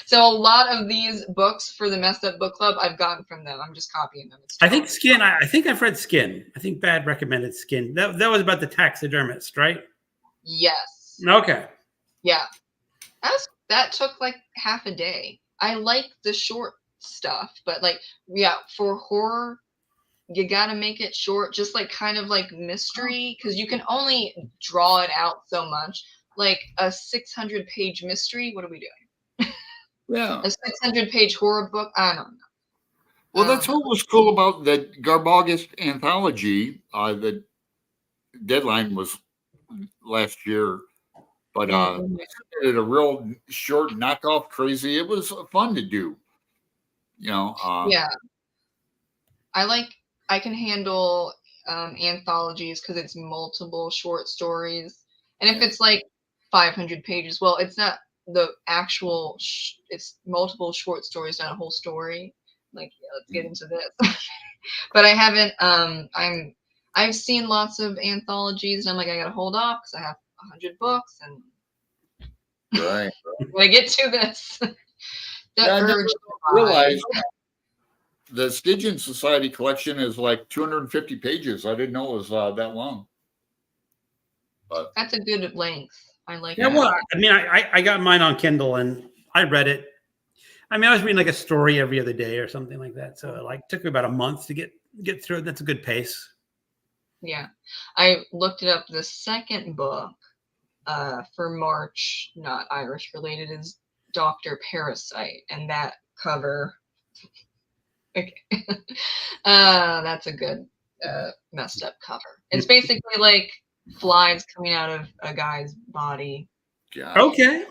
So a lot of these books for the Messed Up Book Club I've gotten from them. I'm just copying them. I think Skin. I think I've read Skin. I think Bad recommended Skin. That was about the taxidermist, right? Yes. Okay. Yeah. That took like half a day. I like the short stuff, but for horror, you gotta make it short, just kind of like mystery, because you can only draw it out so much. like a 600-page mystery, what are we doing? Yeah. A 600-page horror book? I don't know. Well, that's what was cool about the Garbaugust anthology. The deadline was last year, but they did a real short knockoff crazy. It was fun to do. Yeah. I can handle anthologies because it's multiple short stories. And if it's like 500 pages, well, it's not the actual, it's multiple short stories, not a whole story. Like, yeah, let's get into this. But I haven't, I've seen lots of anthologies, and I'm like, I gotta hold off because I have 100 books, and right. when I get to this, I never realized the Stygian Society collection is like 250 pages. I didn't know it was that long. But that's a good length. I like that. Well, I mean, I got mine on Kindle and I read it. I mean, I was reading like a story every other day or something like that. So it like took me about a month to get through it. That's a good pace. Yeah. I looked it up. The second book for March, not Irish related, is Dr. Parasite, and that cover. Okay. That's a good messed up cover. It's basically like flies coming out of a guy's body. Gosh. Okay.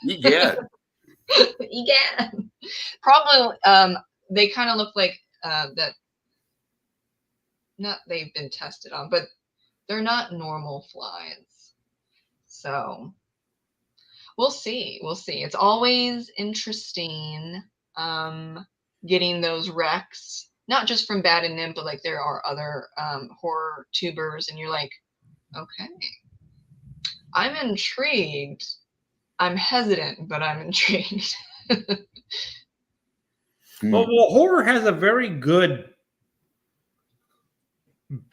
Egad. Egad. Probably they kind of look like that. Not they've been tested on, but they're not normal flies. So we'll see. We'll see. It's always interesting getting those recs, not just from Bad and Nim, but like there are other horror tubers, and you're like, okay, I'm intrigued. I'm hesitant, but I'm intrigued. Well, horror has a very good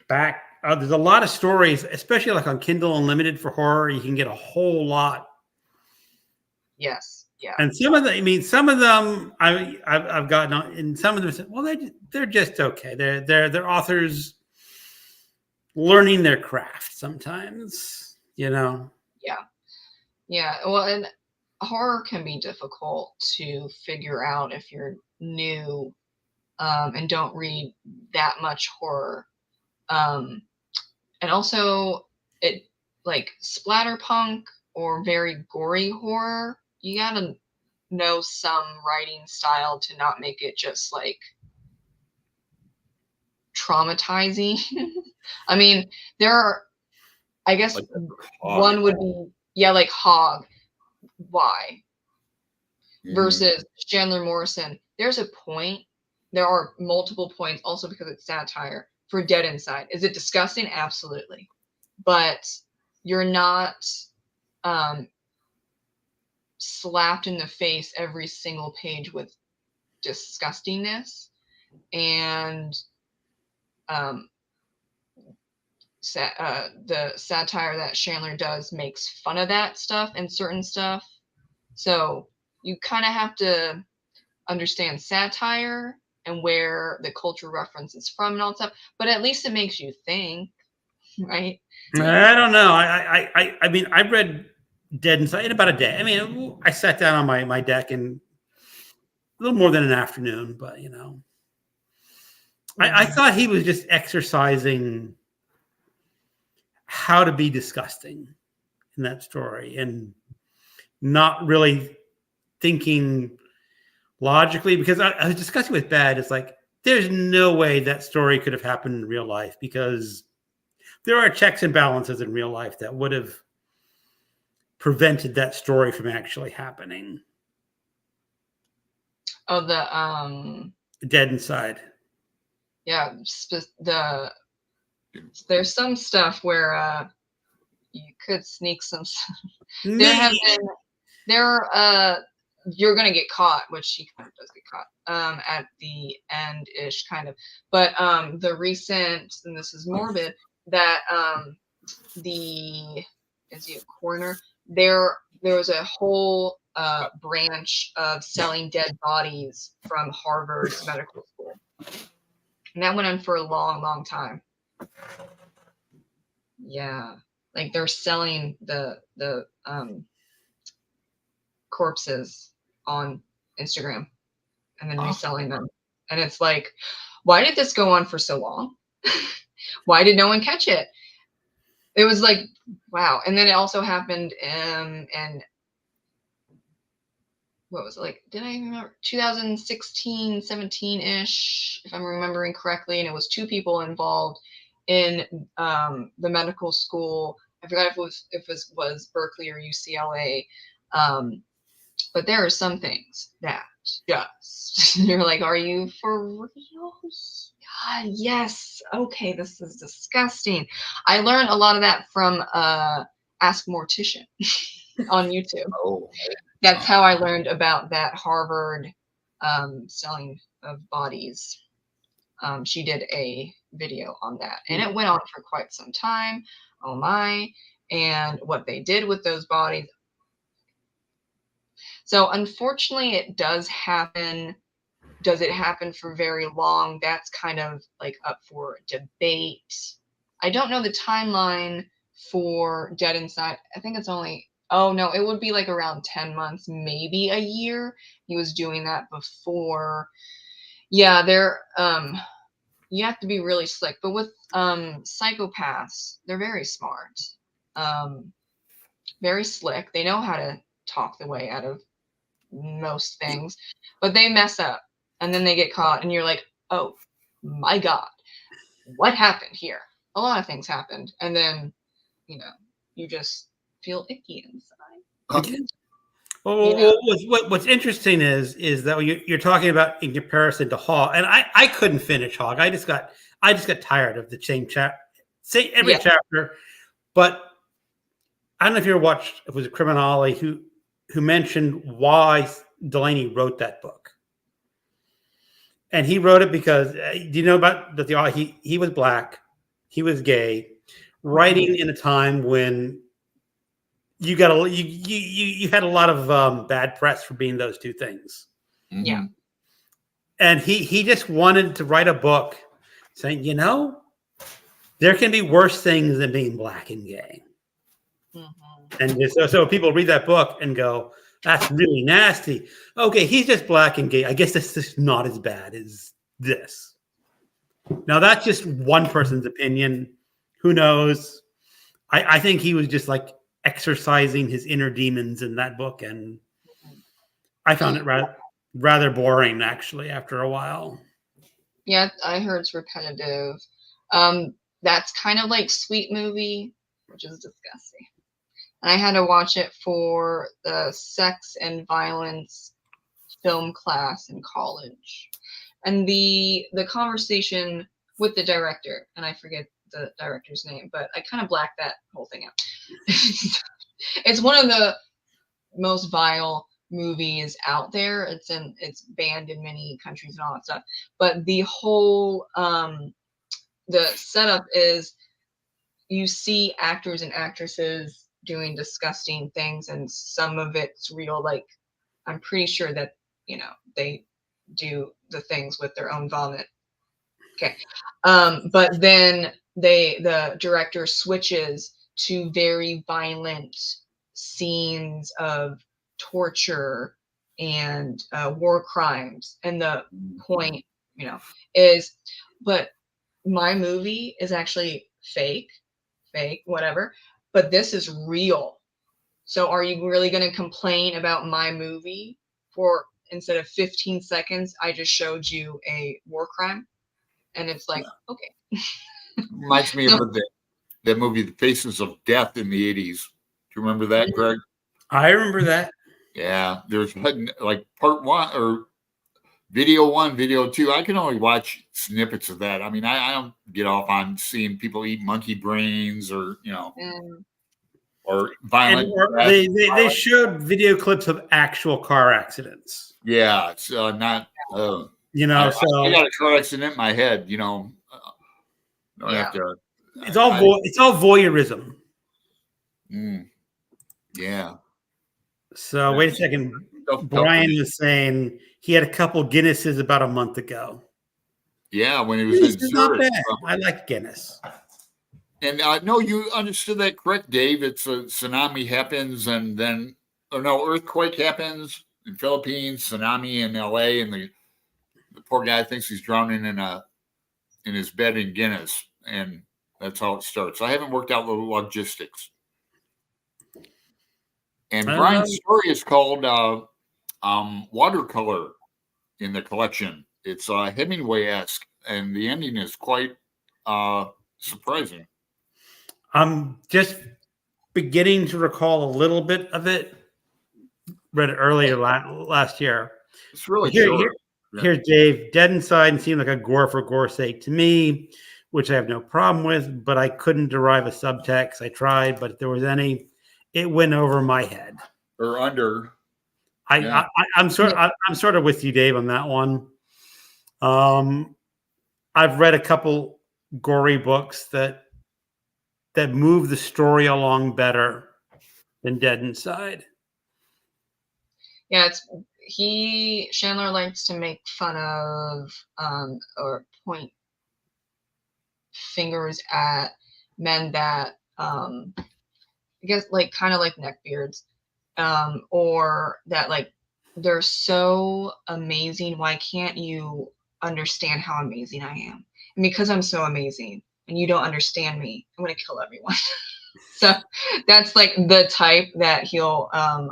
back. There's a lot of stories, especially like on Kindle Unlimited for horror. You can get a whole lot. Yes. Yeah. And some of them I've gotten on, and some of them said, well, they're just okay. They're authors learning their craft sometimes, Yeah. Yeah. Well, and horror can be difficult to figure out if you're new and don't read that much horror. And also, it like splatterpunk or very gory horror, you gotta know some writing style to not make it just like traumatizing. I mean, there are, I guess Like one would be, like Hog. Why? Versus Chandler Morrison. There's a point. There are multiple points also because it's satire for Dead Inside. Is it disgusting? Absolutely. But you're not slapped in the face every single page with disgustingness. And the satire that Chandler does makes fun of that stuff and certain stuff. So you kind of have to understand satire and where the cultural reference is from and all that stuff, but at least it makes you think, right? I don't know. I mean, I read Dead Inside in about a day. I mean, I sat down on my deck in a little more than an afternoon, but I thought he was just exercising how to be disgusting in that story and not really thinking logically, because I was discussing with Bad. It's like, there's no way that story could have happened in real life, because there are checks and balances in real life that would have prevented that story from actually happening. Oh, the Dead Inside. Yeah, there's some stuff where you could sneak some. You're gonna get caught, which she kind of does get caught at the end ish kind of. But the recent, and this is morbid, that is he a coroner? There was a whole branch of selling dead bodies from Harvard Medical School, and that went on for a long, long time. Yeah, like they're selling the corpses on Instagram and then reselling them. And it's like, why did this go on for so long? Why did no one catch it? It was like, wow. And then it also happened and what was it, like, did I remember 2016, 17-ish, if I'm remembering correctly, and it was 2 people involved in the medical school. I forgot if it was Berkeley or UCLA. But there are some things that just you're like, are you for real? God, yes. Okay, this is disgusting. I learned a lot of that from Ask Mortician on YouTube. Oh. That's how I learned about that Harvard selling of bodies. She did a video on that, and it went on for quite some time. Oh my. And what they did with those bodies. So unfortunately, it does happen. Does it happen for very long? That's kind of like up for debate. I don't know the timeline for Dead Inside. I think it's only, oh no, it would be like around 10 months, maybe a year. He was doing that before. Yeah, you have to be really slick. But with psychopaths, they're very smart, very slick. They know how to talk the way out of most things, but they mess up and then they get caught and you're like, oh my God, what happened here? A lot of things happened. And then, you just feel icky inside. Well, what's interesting is that you're talking about in comparison to Hog, and I couldn't finish Hog. I just got tired of the same every chapter. But I don't know if you ever watched, it was a Criminale who mentioned why Delaney wrote that book. And he wrote it because, do you know about that? He was Black, he was gay, writing in a time when you had a lot of bad press for being those two things. Yeah. And he just wanted to write a book saying, there can be worse things than being Black and gay. Mm-hmm. And so people read that book and go, that's really nasty. Okay, he's just Black and gay. I guess this is not as bad as this. Now, that's just one person's opinion. Who knows? I think he was just like exercising his inner demons in that book. And I found it rather boring, actually, after a while. Yeah, I heard it's repetitive. That's kind of like Sweet Movie, which is disgusting. I had to watch it for the sex and violence film class in college. And the conversation with the director, and I forget the director's name, but I kind of blacked that whole thing out. It's one of the most vile movies out there. It's banned in many countries and all that stuff. But the whole the setup is you see actors and actresses doing disgusting things, and some of it's real. Like, I'm pretty sure that they do the things with their own vomit. Okay. But then the director switches to very violent scenes of torture and war crimes. And the point, is, but my movie is actually fake, whatever, but this is real. So are you really going to complain about my movie for, instead of 15 seconds, I just showed you a war crime? And it's like, okay. Reminds me of that movie, The Faces of Death, in the 80s. Do you remember that, Greg? I remember that. Yeah. There's like part 1 or video 1, video 2. I can only watch snippets of that. I mean, I don't get off on seeing people eat monkey brains or, or violent. They showed video clips of actual car accidents. Yeah. It's not, so I got a car accident in my head, don't have to. It's all voyeurism. Yeah. So wait a second. Brian was saying he had a couple Guinnesses about a month ago. Yeah, when he was Guinness in is not Zurich. bad. I like Guinness. And no, you understood that correct, Dave. It's a tsunami happens, and then earthquake happens in Philippines, tsunami in LA, and the poor guy thinks he's drowning in his bed in Guinness, and that's how it starts. I haven't worked out the logistics. And Brian's story is called Watercolor in the collection. It's Hemingway-esque, and the ending is quite surprising. I'm just beginning to recall a little bit of it. Read it earlier last year. It's really short. Here's Dave. Dead Inside and seemed like a gore for gore's sake to me, which I have no problem with, but I couldn't derive a subtext. I tried, but if there was any, it went over my head. Or under. I'm sort of with you, Dave, on that one. I've read a couple gory books that move the story along better than Dead Inside. Yeah, Chandler likes to make fun of or point fingers at men that I guess like kind of like neckbeards, or that like they're so amazing. Why can't you understand how amazing I am? And because I'm so amazing and you don't understand me, I'm gonna kill everyone. So that's like the type that he'll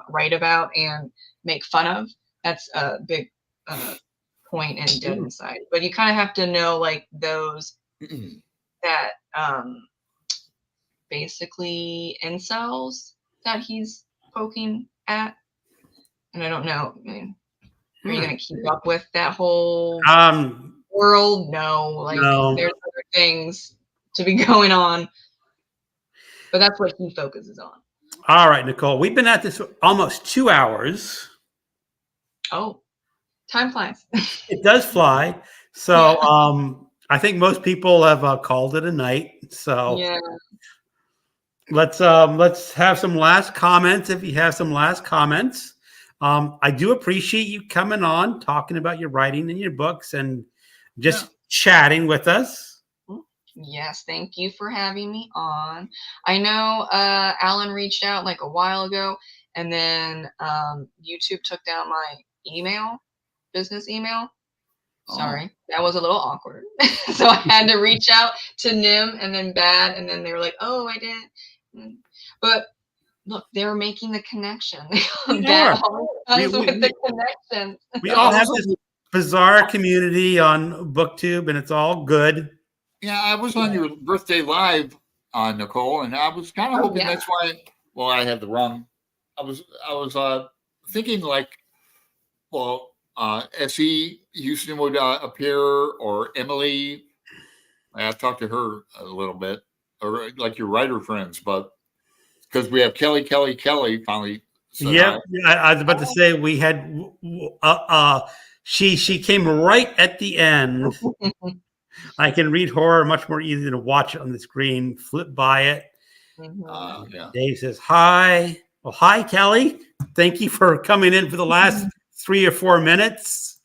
write about and make fun of. That's a big point in Dead Inside. But you kind of have to know like those that basically incels that he's poking at. And I don't know, man. Are you gonna keep up with that whole world? No, like there's other things to be going on. But that's what he focuses on. All right, Nicole. We've been at this almost 2 hours. Oh, time flies. It does fly. So I think most people have called it a night. So yeah. Let's have some last comments. If you have some last comments, I do appreciate you coming on, talking about your writing and your books, and just chatting with us. Yes, thank you for having me on. I know Alan reached out like a while ago, and then YouTube took down my business email. Sorry, that was a little awkward. So I had to reach out to Nim and then Bad, and then they were like, "Oh, I didn't." But look, they were making the connection. Bad always comes with the connection. We all have this bizarre community on BookTube, and it's all good. Yeah, I was on your birthday live, Nicole, and I was kind of hoping that's why. Well, I had the wrong. I was thinking like, well, S.E. Houston would appear, or Emily. I've talked to her a little bit, or like your writer friends, but because we have Kelly finally. Yeah, I was about to say we had. She came right at the end. I can read horror much more easy to watch it on the screen. Flip by it. Dave says hi. Well, hi, Kelly. Thank you for coming in for the last 3 or 4 minutes.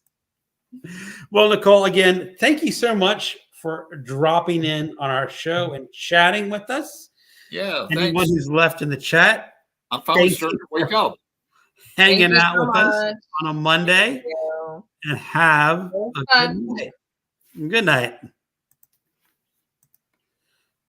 Well, Nicole, again, thank you so much for dropping in on our show and chatting with us. Yeah, anyone who's left in the chat, I'm finally starting to wake up. Hanging out with us on a Monday, and have a good night. Good night.